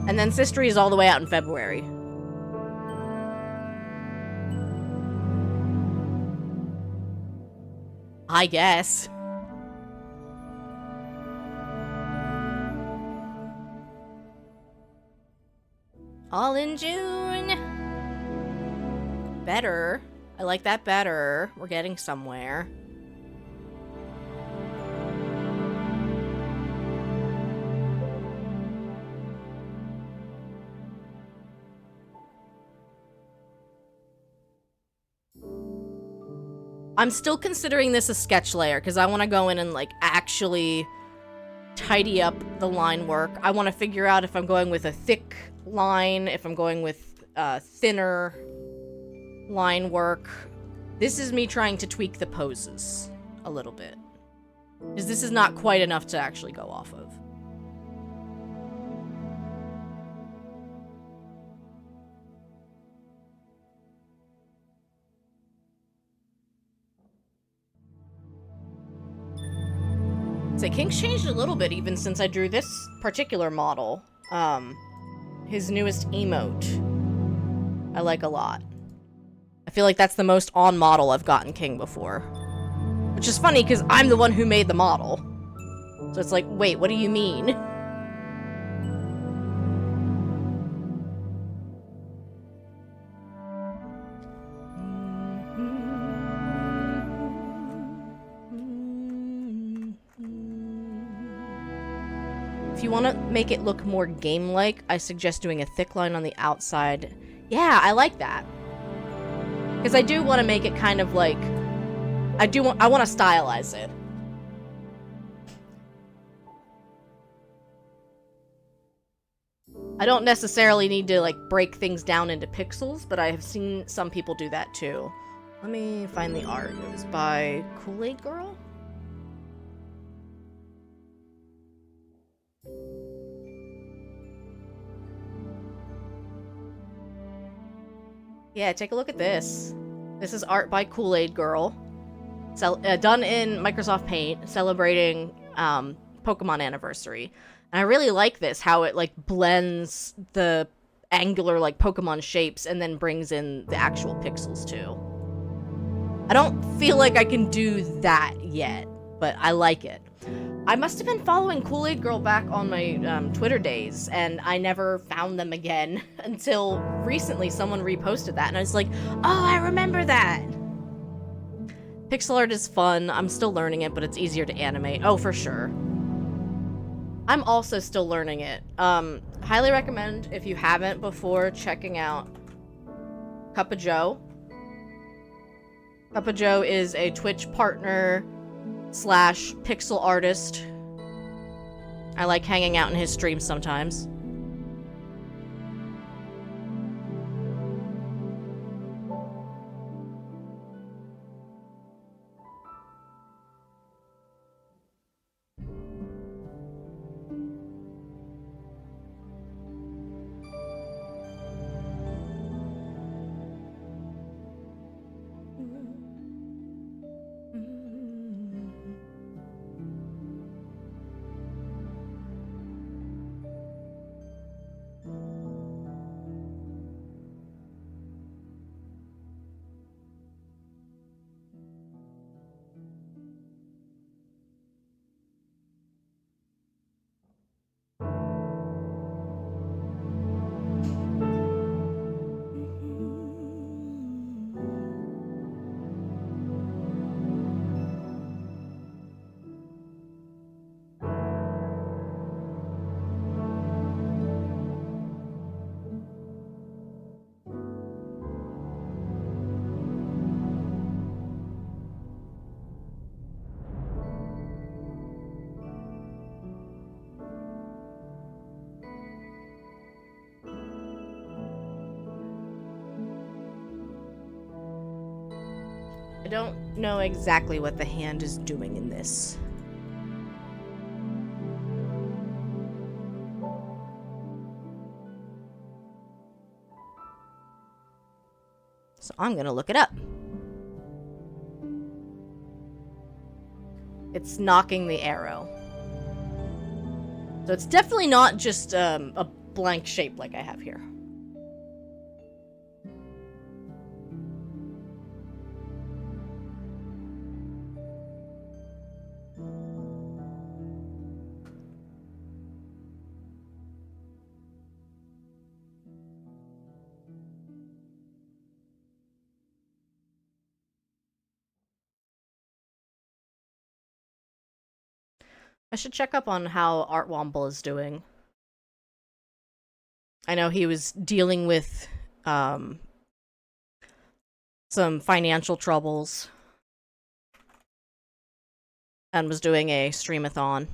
And then Sistery is all the way out in February. I guess. All in June. Better. I like that better. We're getting somewhere. I'm still considering this a sketch layer because I want to go in and like actually tidy up the line work. I want to figure out if I'm going with a thick line, if I'm going with thinner line work. This is me trying to tweak the poses a little bit, because this is not quite enough to actually go off of. So King's changed a little bit even since I drew this particular model. His newest emote I like a lot. I feel like that's the most on model I've gotten King before. Which is funny because I'm the one who made the model. So it's like, wait, what do you mean? If you want to make it look more game-like, I suggest doing a thick line on the outside. Yeah, I like that. Because I do want to make it kind of like... I want to stylize it. I don't necessarily need to, like, break things down into pixels, but I have seen some people do that, too. Let me find the art. It was by Kool-Aid Girl? Yeah, take a look at this. This is art by Kool-Aid Girl. Done in Microsoft Paint, celebrating Pokemon Anniversary. And I really like this, how it, like, blends the angular, like, Pokemon shapes and then brings in the actual pixels, too. I don't feel like I can do that yet, but I like it. I must have been following Kool-Aid Girl back on my Twitter days, and I never found them again until recently someone reposted that, and I was like, oh, I remember that! Pixel art is fun. I'm still learning it, but it's easier to animate. Oh, for sure. I'm also still learning it. Highly recommend, if you haven't before, checking out Cup of Joe. Cup of Joe is a Twitch partner / pixel artist. I like hanging out in his streams sometimes. I don't know exactly what the hand is doing in this. So I'm gonna look it up. It's knocking the arrow. So it's definitely not just a blank shape like I have here. I should check up on how Art Womble is doing. I know he was dealing with some financial troubles and was doing a streamathon.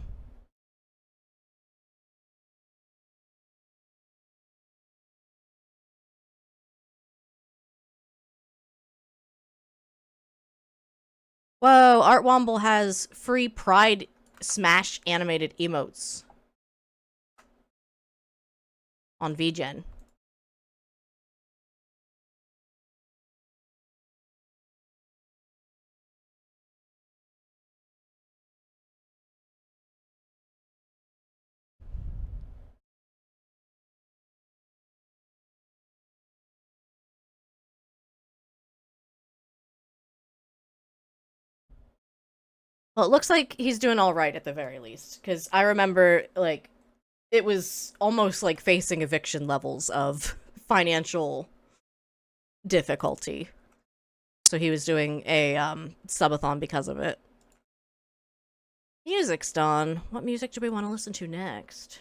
Whoa, Art Womble has free Pride Smash animated emotes on VGen. Well, it looks like he's doing all right at the very least, because I remember, like, it was almost like facing eviction levels of financial difficulty. So he was doing a subathon because of it. Music's done. What music do we want to listen to next?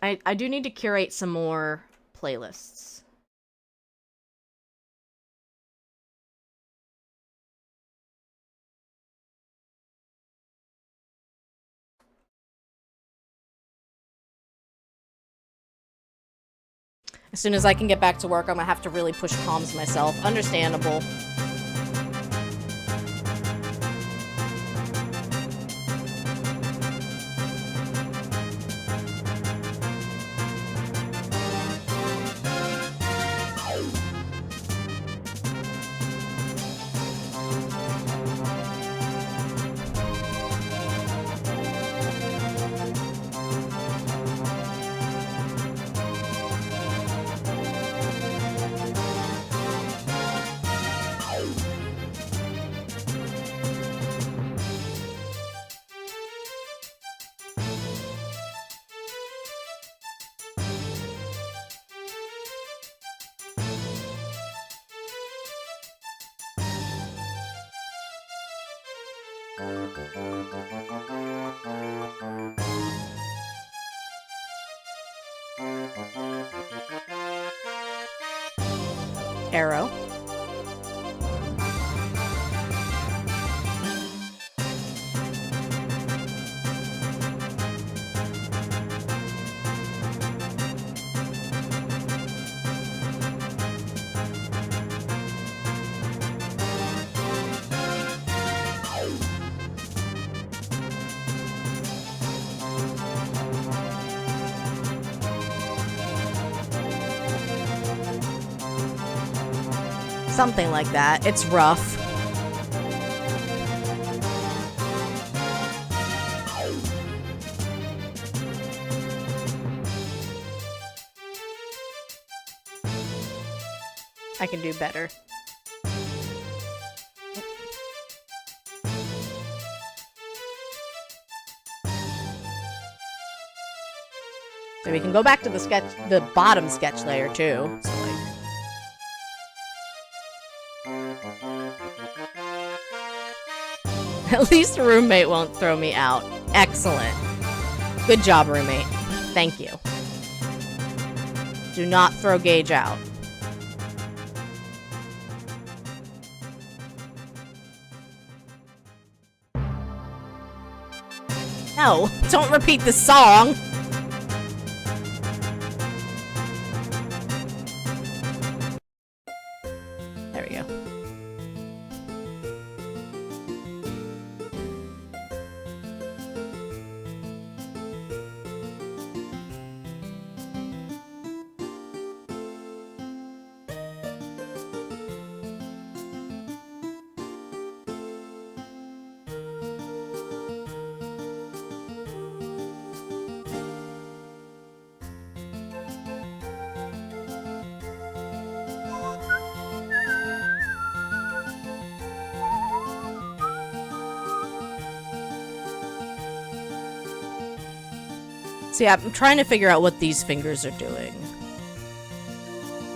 I do need to curate some more playlists. As soon as I can get back to work, I'm gonna have to really push comms myself. Understandable. Arrow. Something like that. It's rough. I can do better. So we can go back to the bottom sketch layer too. So like, at least a roommate won't throw me out. Excellent. Good job, roommate. Thank you. Do not throw Gage out. No, don't repeat the song. There we go. See, I'm trying to figure out what these fingers are doing.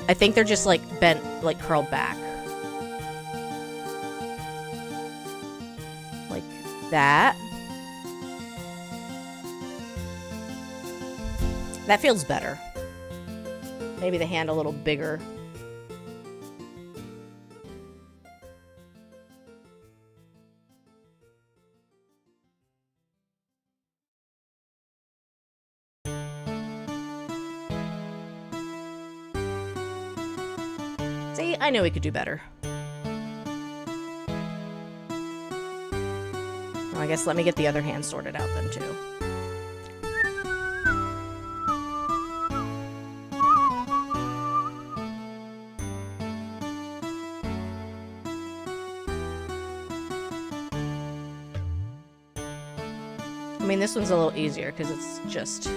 I think they're just like bent, like curled back. Like that. That feels better. Maybe the hand a little bigger. See, I knew we could do better. Well, I guess let me get the other hand sorted out then, too. I mean, this one's a little easier because it's just...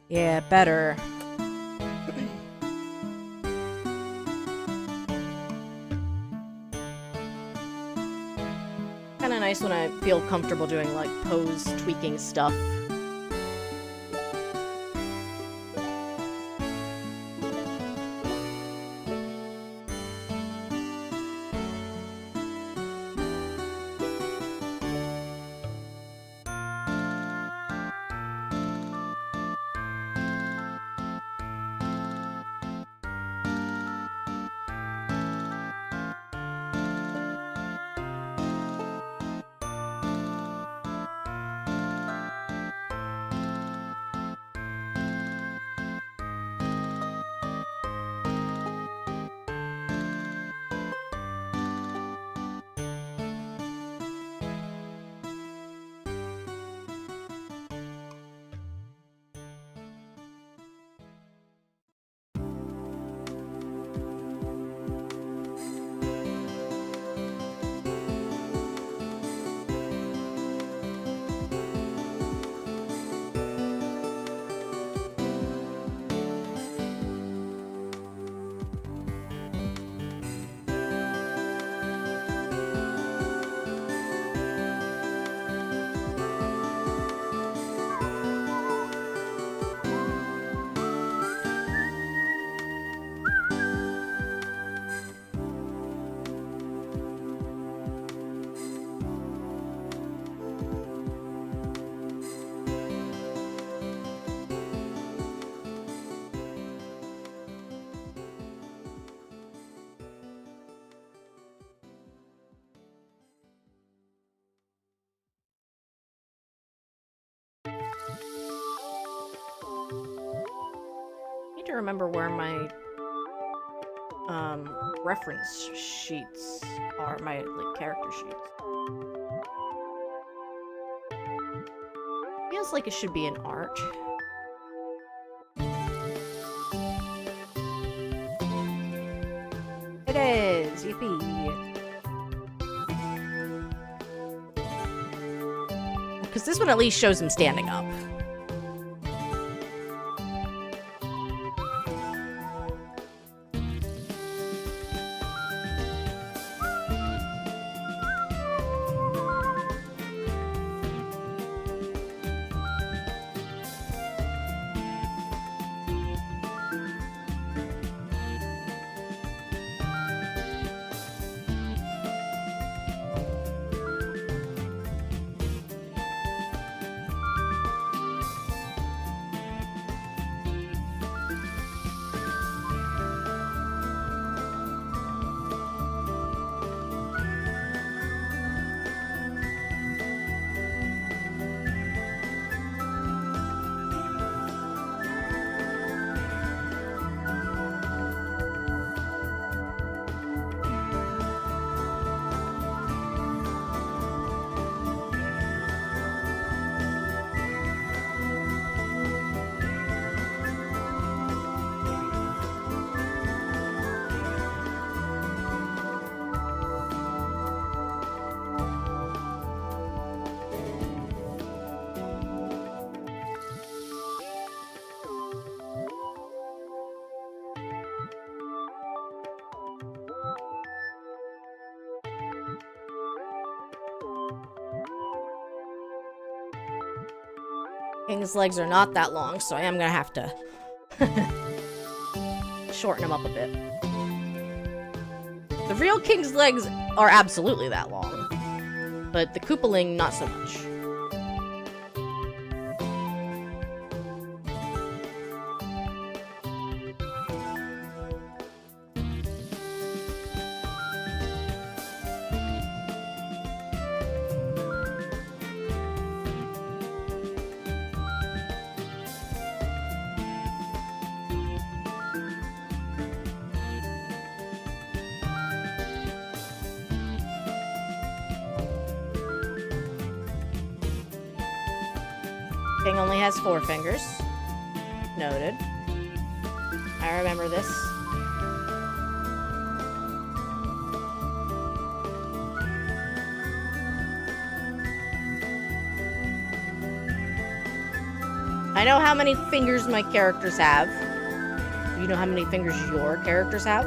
Yeah, better. Kinda nice when I feel comfortable doing, like, pose tweaking stuff. Need to remember where my reference sheets are, my like character sheets. Feels like it should be in art. It is, yippee. Because this one at least shows him standing up. King's legs are not that long, so I am gonna have to shorten them up a bit. The real King's legs are absolutely that long, but the Koopaling, not so much. King only has 4 fingers. Noted. I remember this. I know how many fingers my characters have. Do you know how many fingers your characters have?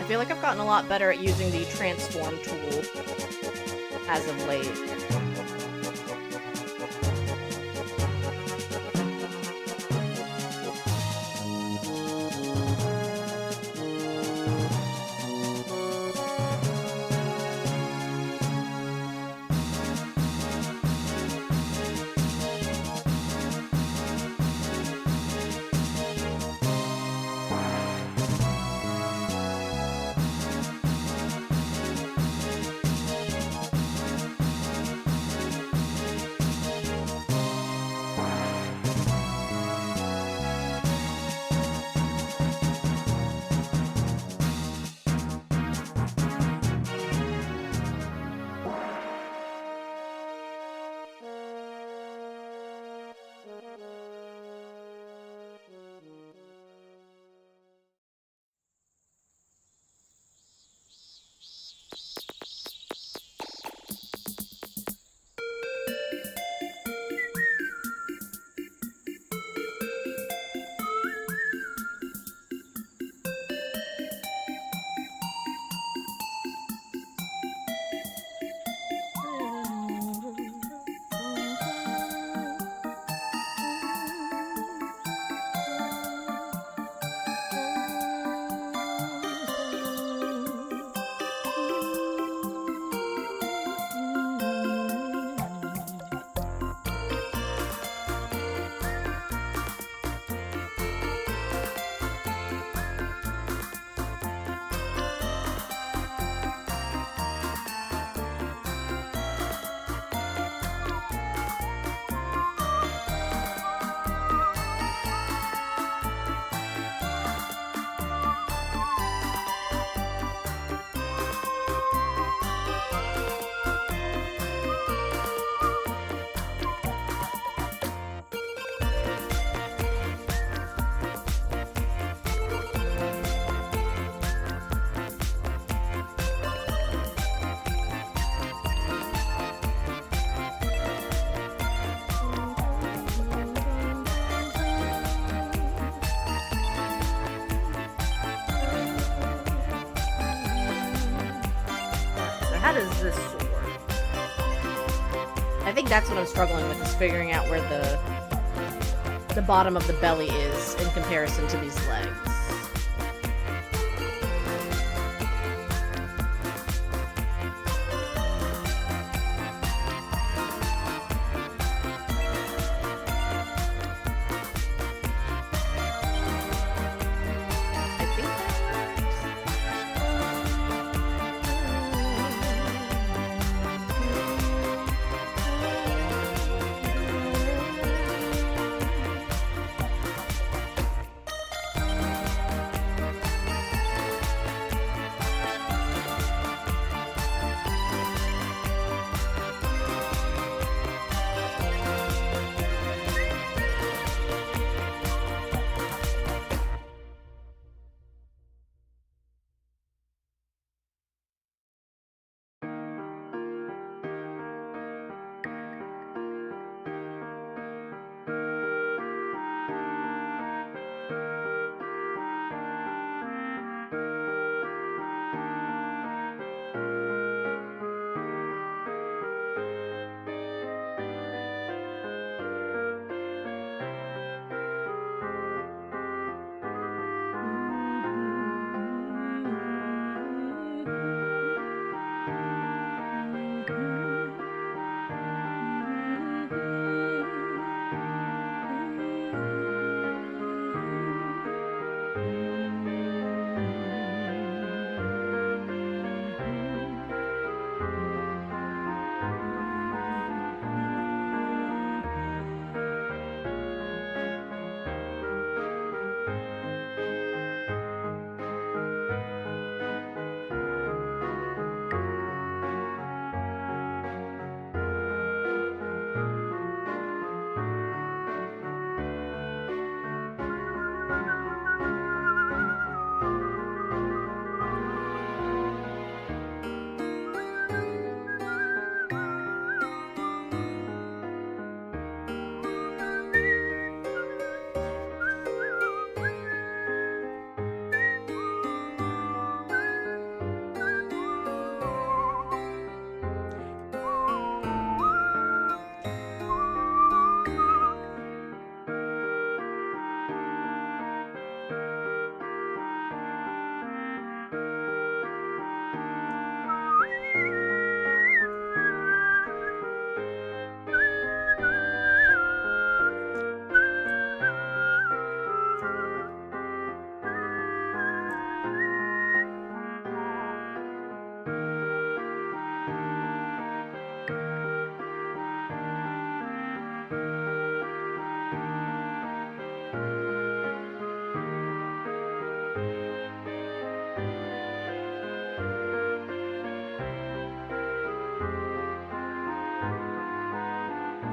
I feel like I've gotten a lot better at using the transform tool as of late. How does this sword? I think that's what I'm struggling with, is figuring out where the bottom of the belly is in comparison to these legs.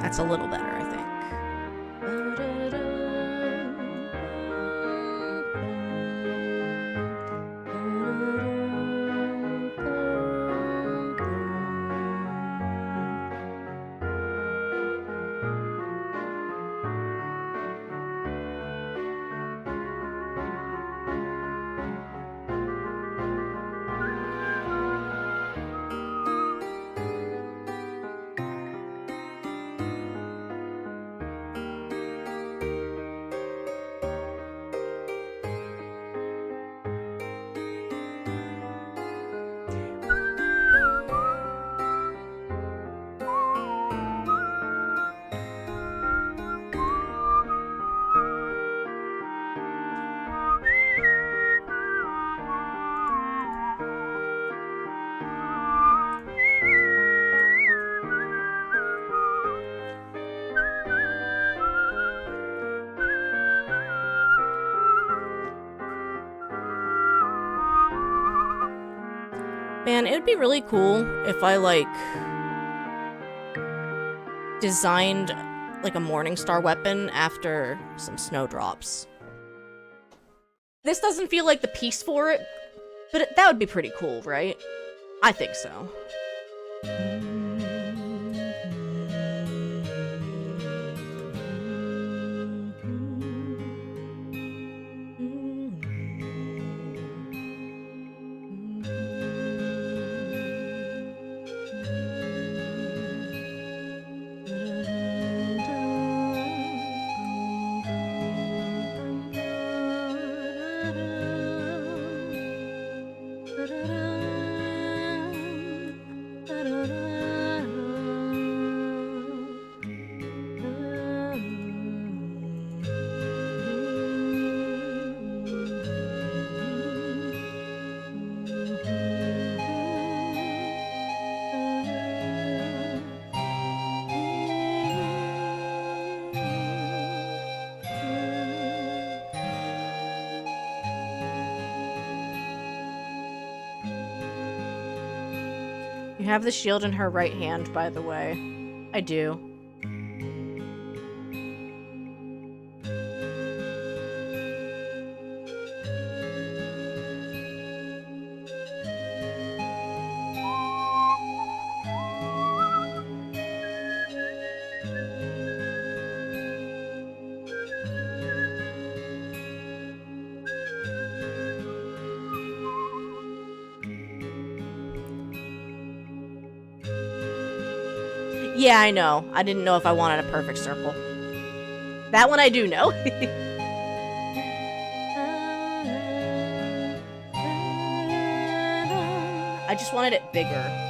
That's a little better, I think. Man, it'd be really cool if I, like, designed, like, a Morningstar weapon after some snowdrops. This doesn't feel like the piece for it, but that would be pretty cool, right? I think so. You have the shield in her right hand, by the way. I do. Yeah, I know. I didn't know if I wanted a perfect circle. That one I do know. I just wanted it bigger.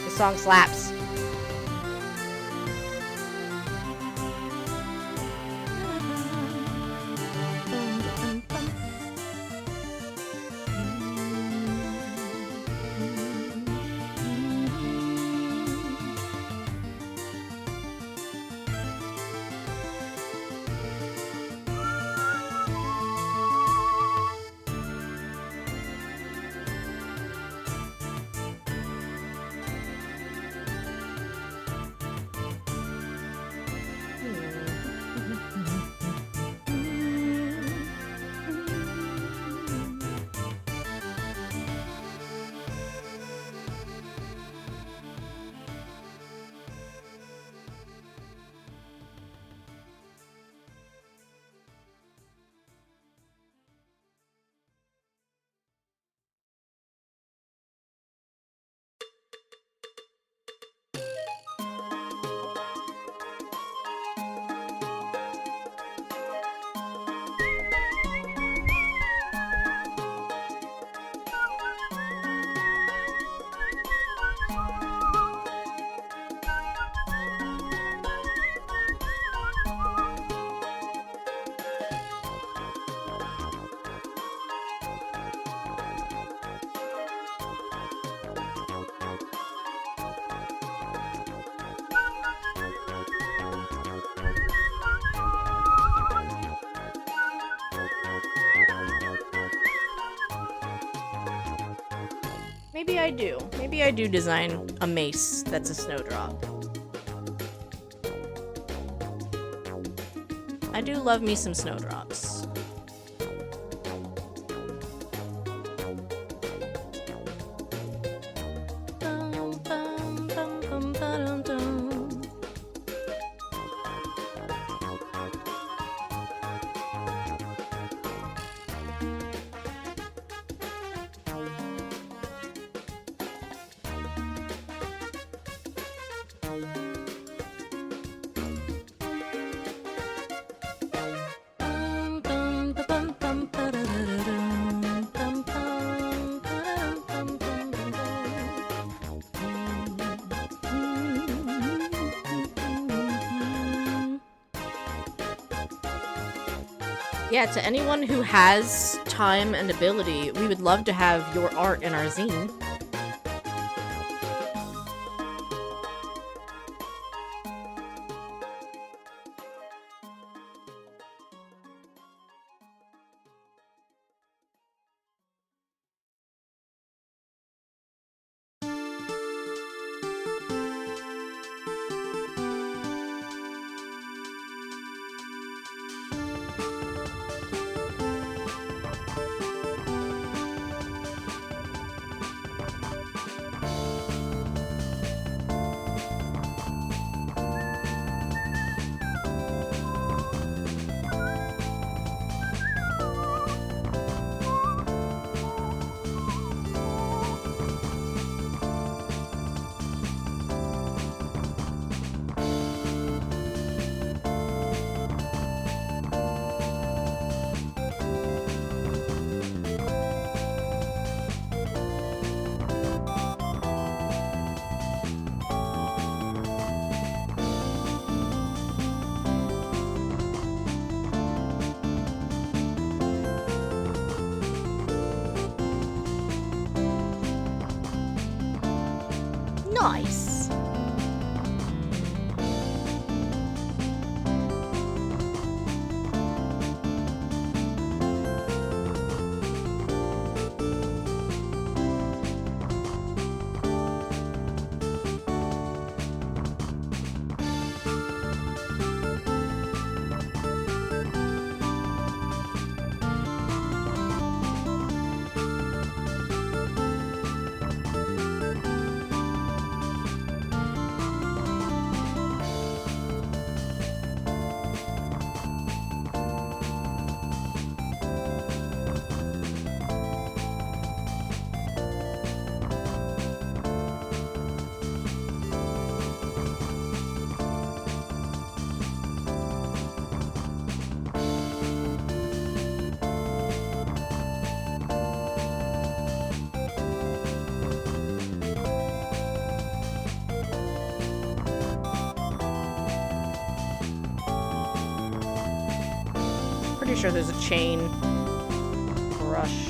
The song slaps. Maybe I do. Maybe I do design a mace that's a snowdrop. I do love me some snowdrops. Yeah, to anyone who has time and ability, we would love to have your art in our zine. Nice. Pretty sure there's a chain brush.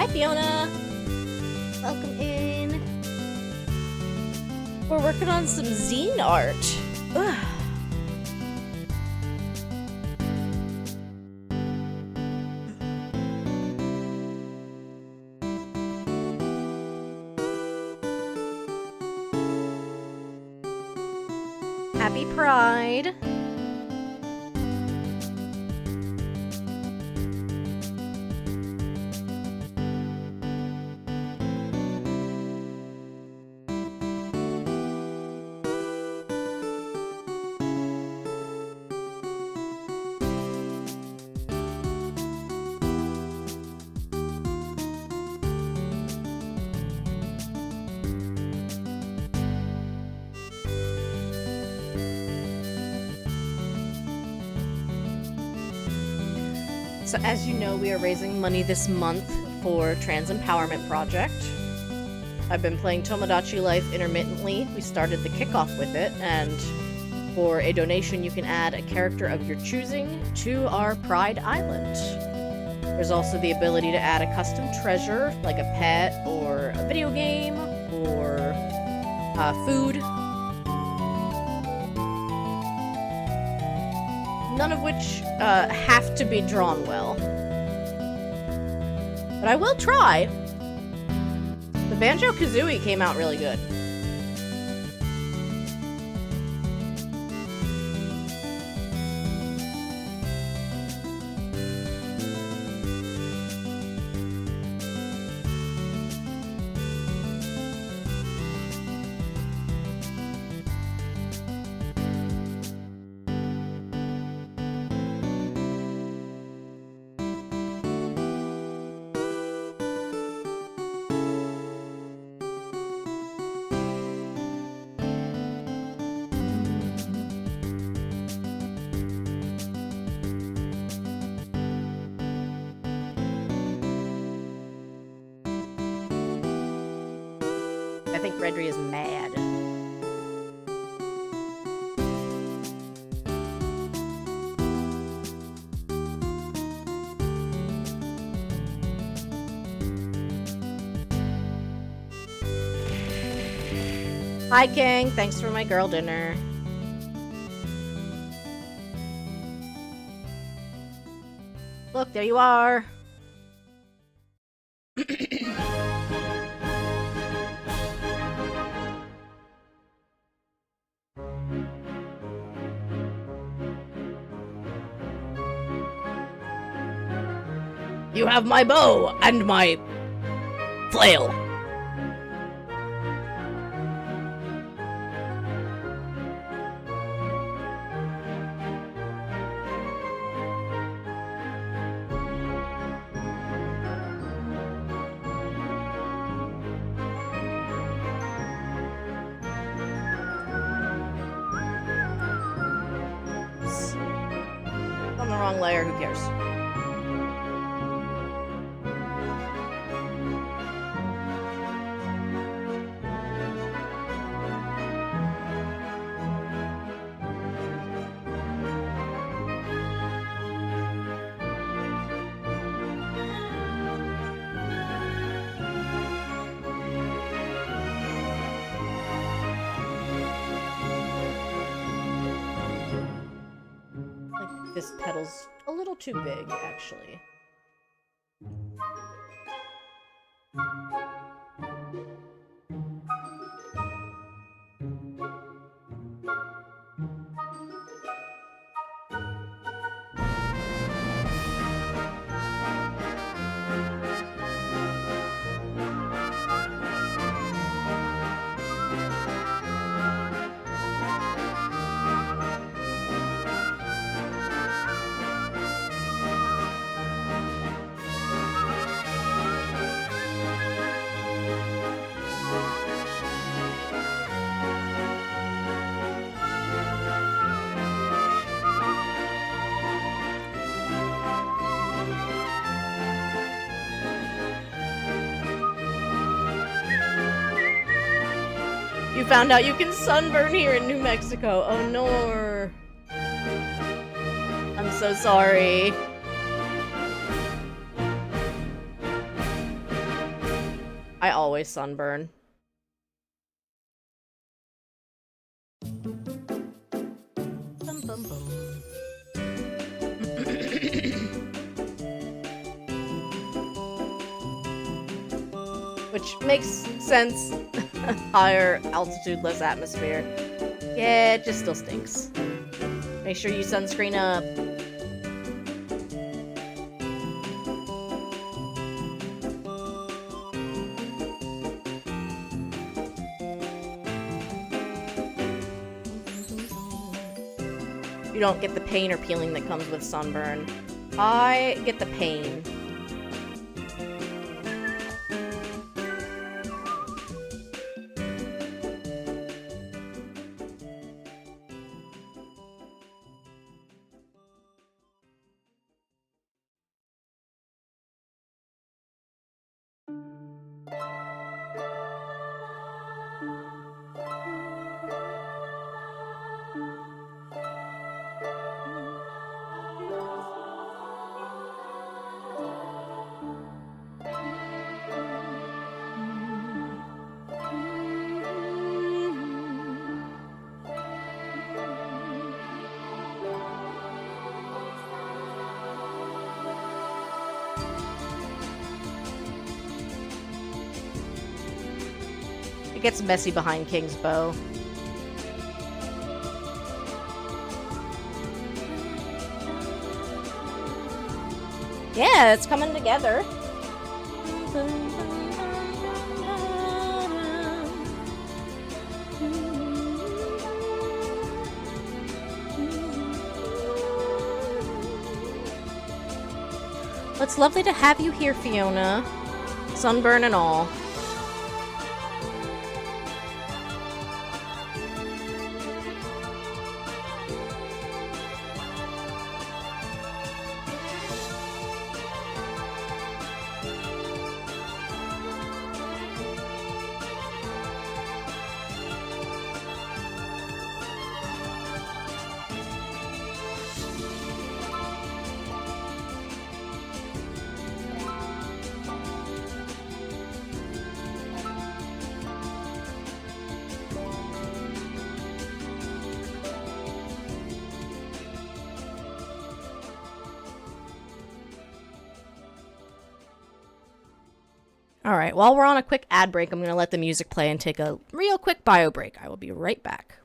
Hi, Fiona. Welcome in. We're working on some zine art. Ugh. Happy Pride. So as you know, we are raising money this month for Trans Empowerment Project. I've been playing Tomodachi Life intermittently. We started the kickoff with it, and for a donation you can add a character of your choosing to our Pride Island. There's also the ability to add a custom treasure, like a pet, or a video game, or food. None of which have to be drawn well. But I will try. The Banjo-Kazooie came out really good. I think Redria is mad. Hi, King. Thanks for my girl dinner. Look, there you are. You have my bow and my flail. On the wrong layer, who cares? This petal's a little too big, actually. You found out you can sunburn here in New Mexico. Oh no. I'm so sorry. I always sunburn. Bum, bum, bum. Which makes sense. Higher altitude, less atmosphere. Yeah, it just still stinks. Make sure you sunscreen up. You don't get the pain or peeling that comes with sunburn. I get the pain. It gets messy behind King's Bow. Yeah, it's coming together. It's lovely to have you here, Fiona. Sunburn and all. Alright, while we're on a quick ad break, I'm going to let the music play and take a real quick bio break. I will be right back.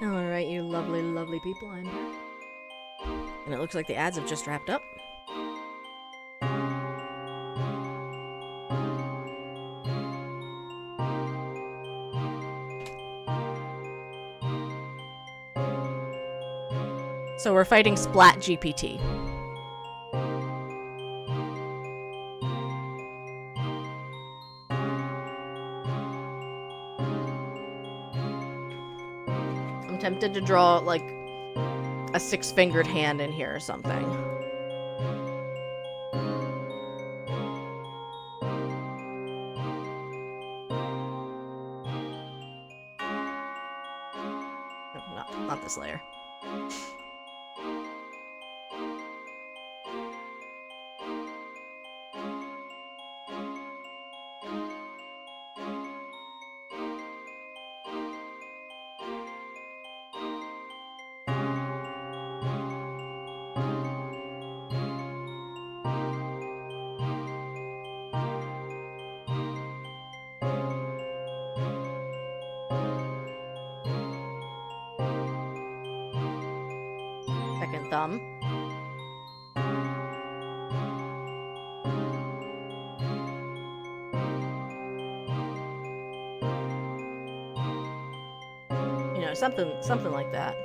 Alright, you lovely, lovely people, I'm here. And it looks like the ads have just wrapped up. So we're fighting Splat GPT. I'm tempted to draw, like, a six-fingered hand in here or something. No, not this layer. Second thumb. You know, something like that.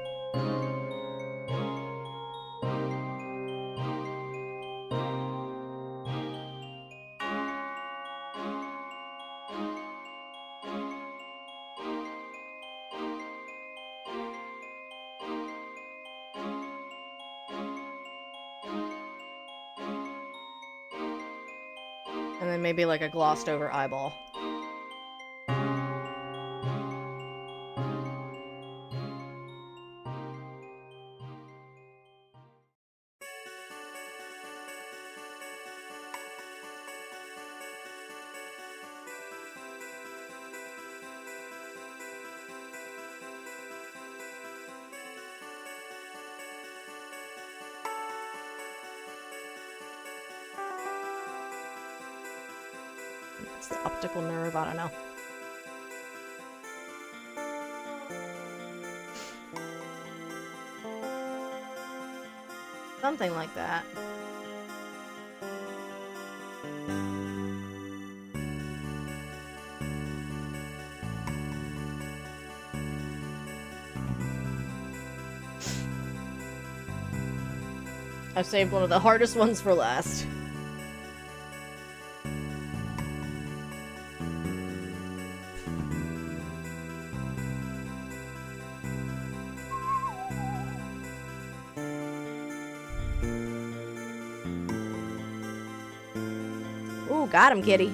And then maybe like a glossed over eyeball. It's the optical nerve, I don't know. Something like that. I've saved one of the hardest ones for last. Ooh, got him, kitty.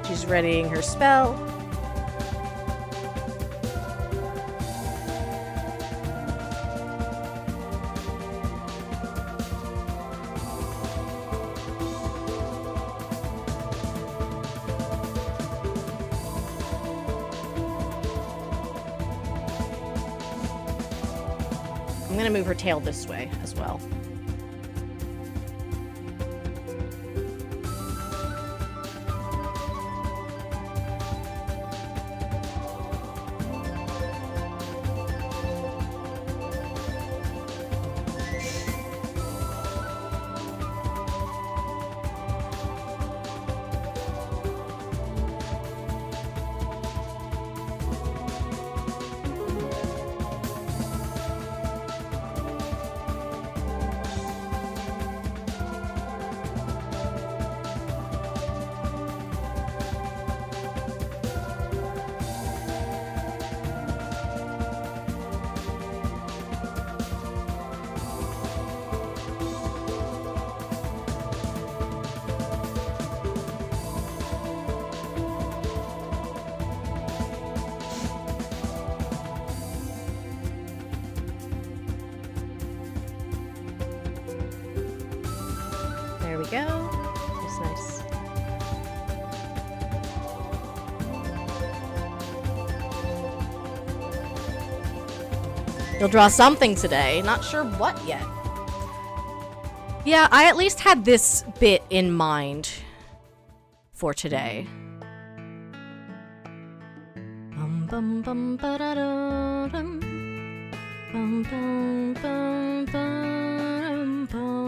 She's readying her spell. I'm gonna move her tail this way as well. go. Nice, nice. You'll draw something today. Not sure what yet. Yeah, I at least had this bit in mind for today. Bum bum bum ba da da dum. Bum bum bum bum bum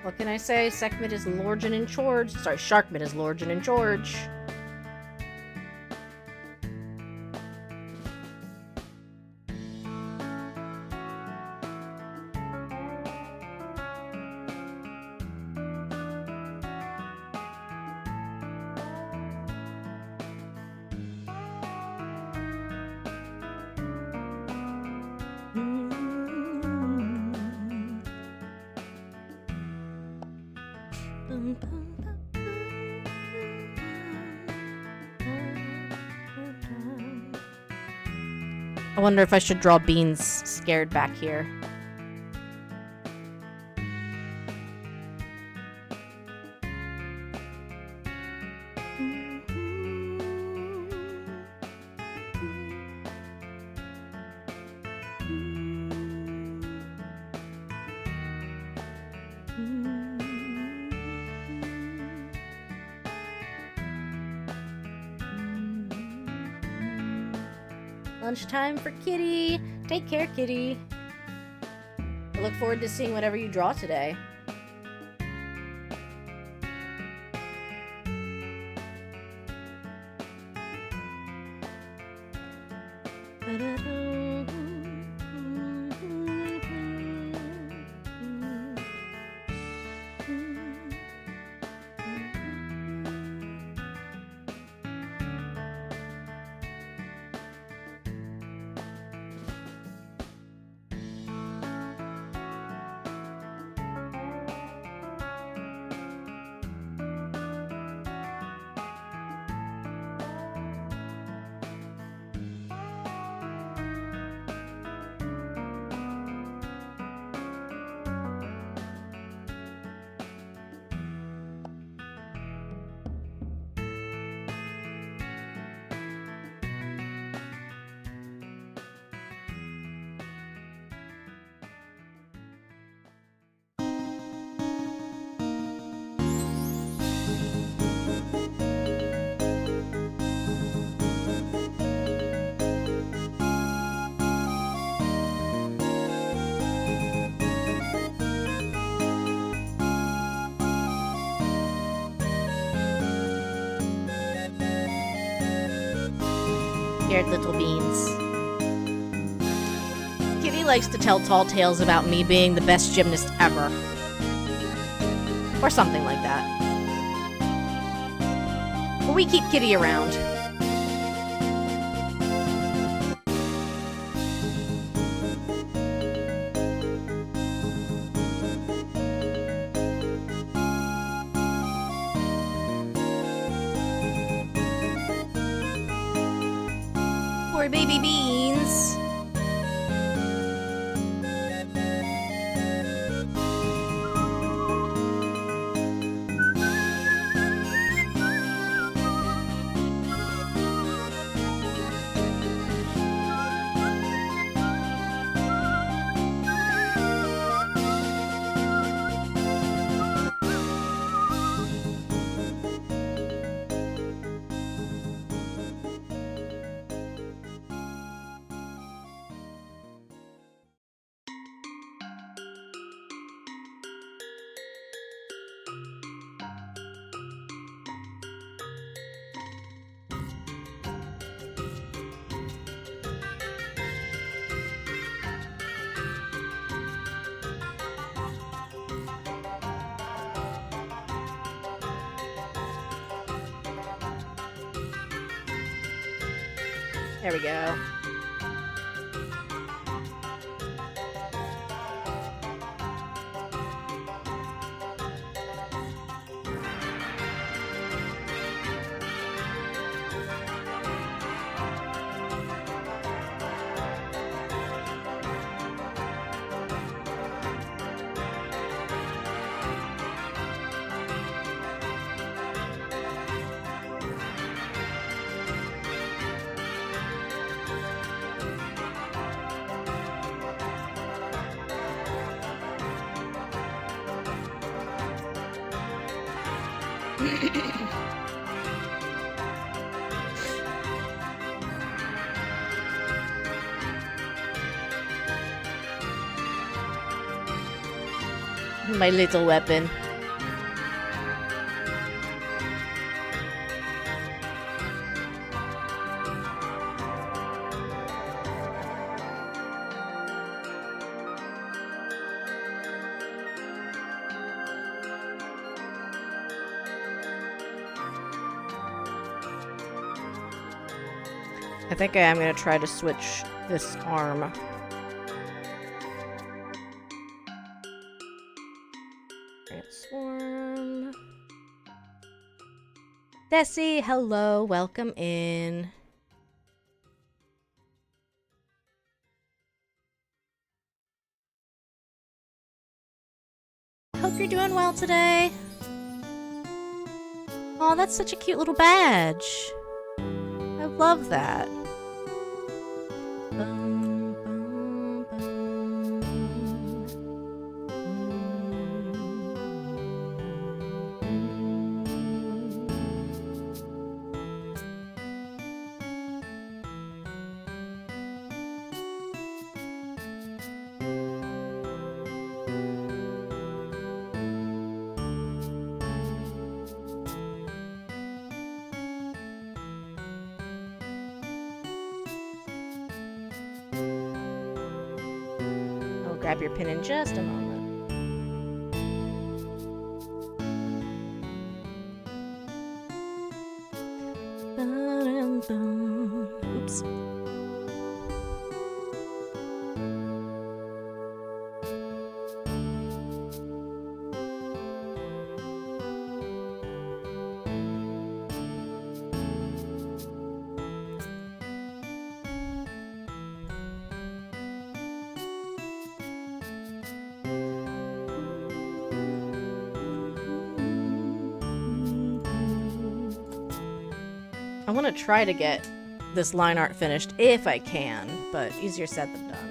What can I say? Sekhmet is Lorgen in charge. Sorry, Sharkman is Lorgen in charge. I wonder if I should draw Beans scared back here. Lunchtime for Kitty. Take care, Kitty. I look forward to seeing whatever you draw today. Scared little Beans. Kitty likes to tell tall tales about me being the best gymnast ever. Or something like that. But we keep Kitty around. Poor baby Beans. There we go. My little weapon. I think I am going to try to switch this arm. Transform. Desi, hello, welcome in. Hope you're doing well today. Oh, that's such a cute little badge. I love that. Grab your pin in just a moment. Oops. I want to try to get this line art finished if I can, but easier said than done.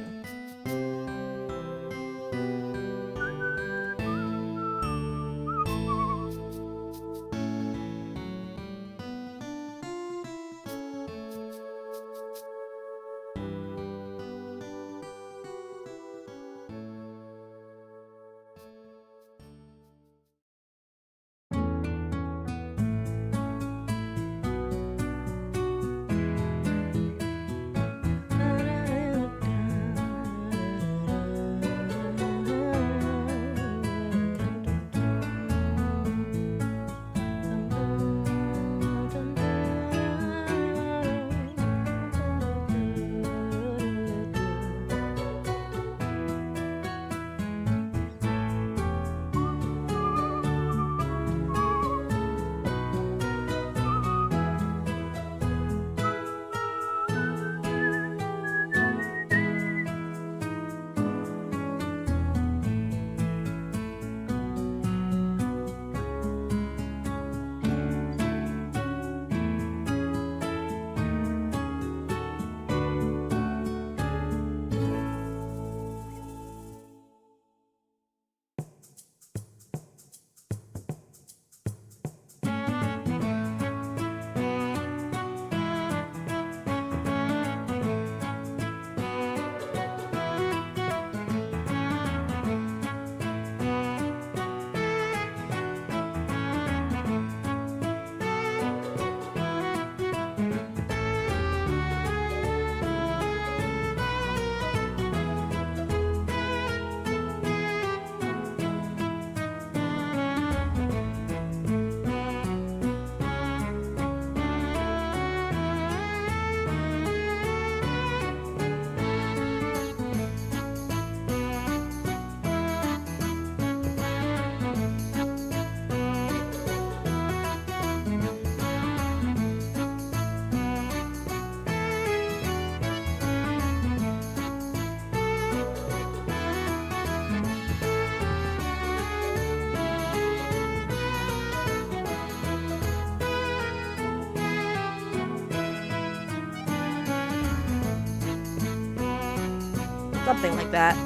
Something like that.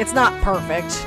It's not perfect.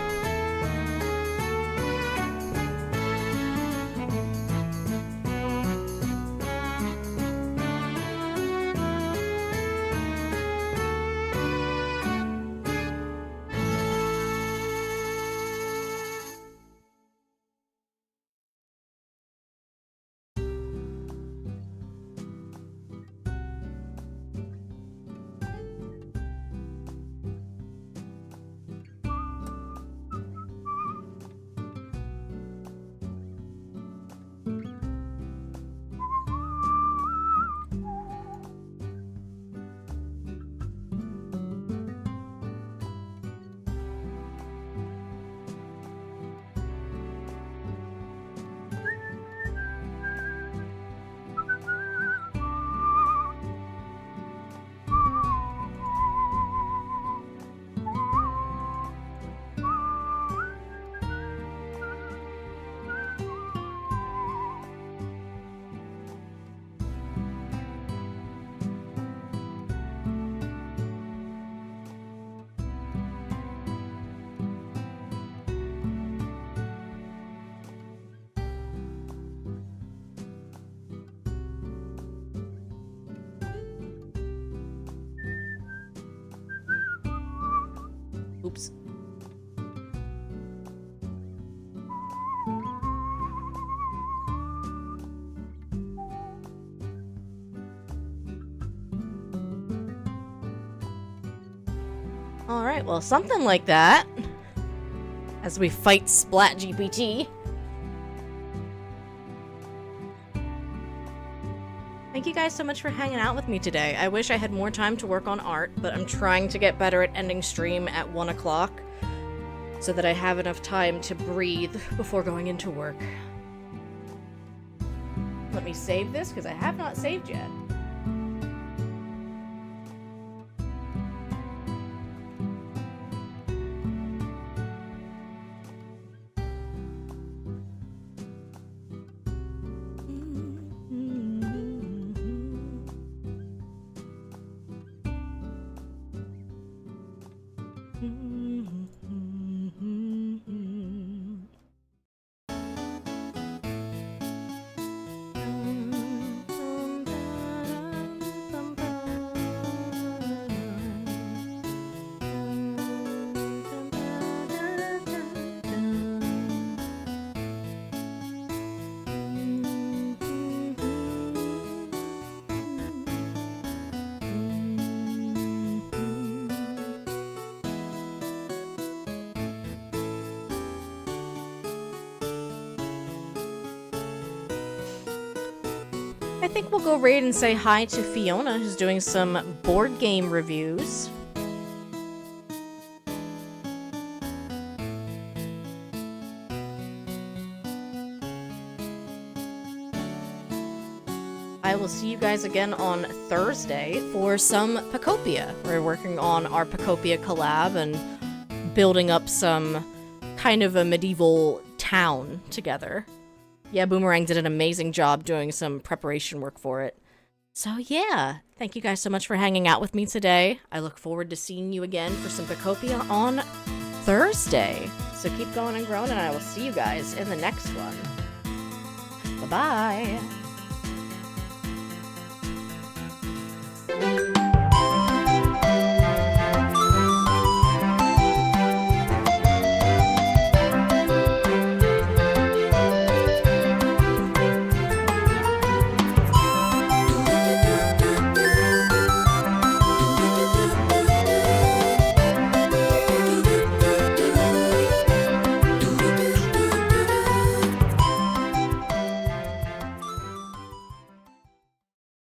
Oops. Alright, well, something like that. As we fight Splat GPT. Thank you guys so much for hanging out with me today. I wish I had more time to work on art, but I'm trying to get better at ending stream at 1 o'clock so that I have enough time to breathe before going into work. Let me save this because I have not saved yet. I think we'll go raid and say hi to Fiona, who's doing some board game reviews. I will see you guys again on Thursday for some Pacopia. We're working on our Pacopia collab and building up some kind of a medieval town together. Yeah, Boomerang did an amazing job doing some preparation work for it. So yeah, thank you guys so much for hanging out with me today. I look forward to seeing you again for some Pacopia on Thursday. So keep going and growing, and I will see you guys in the next one. Bye-bye.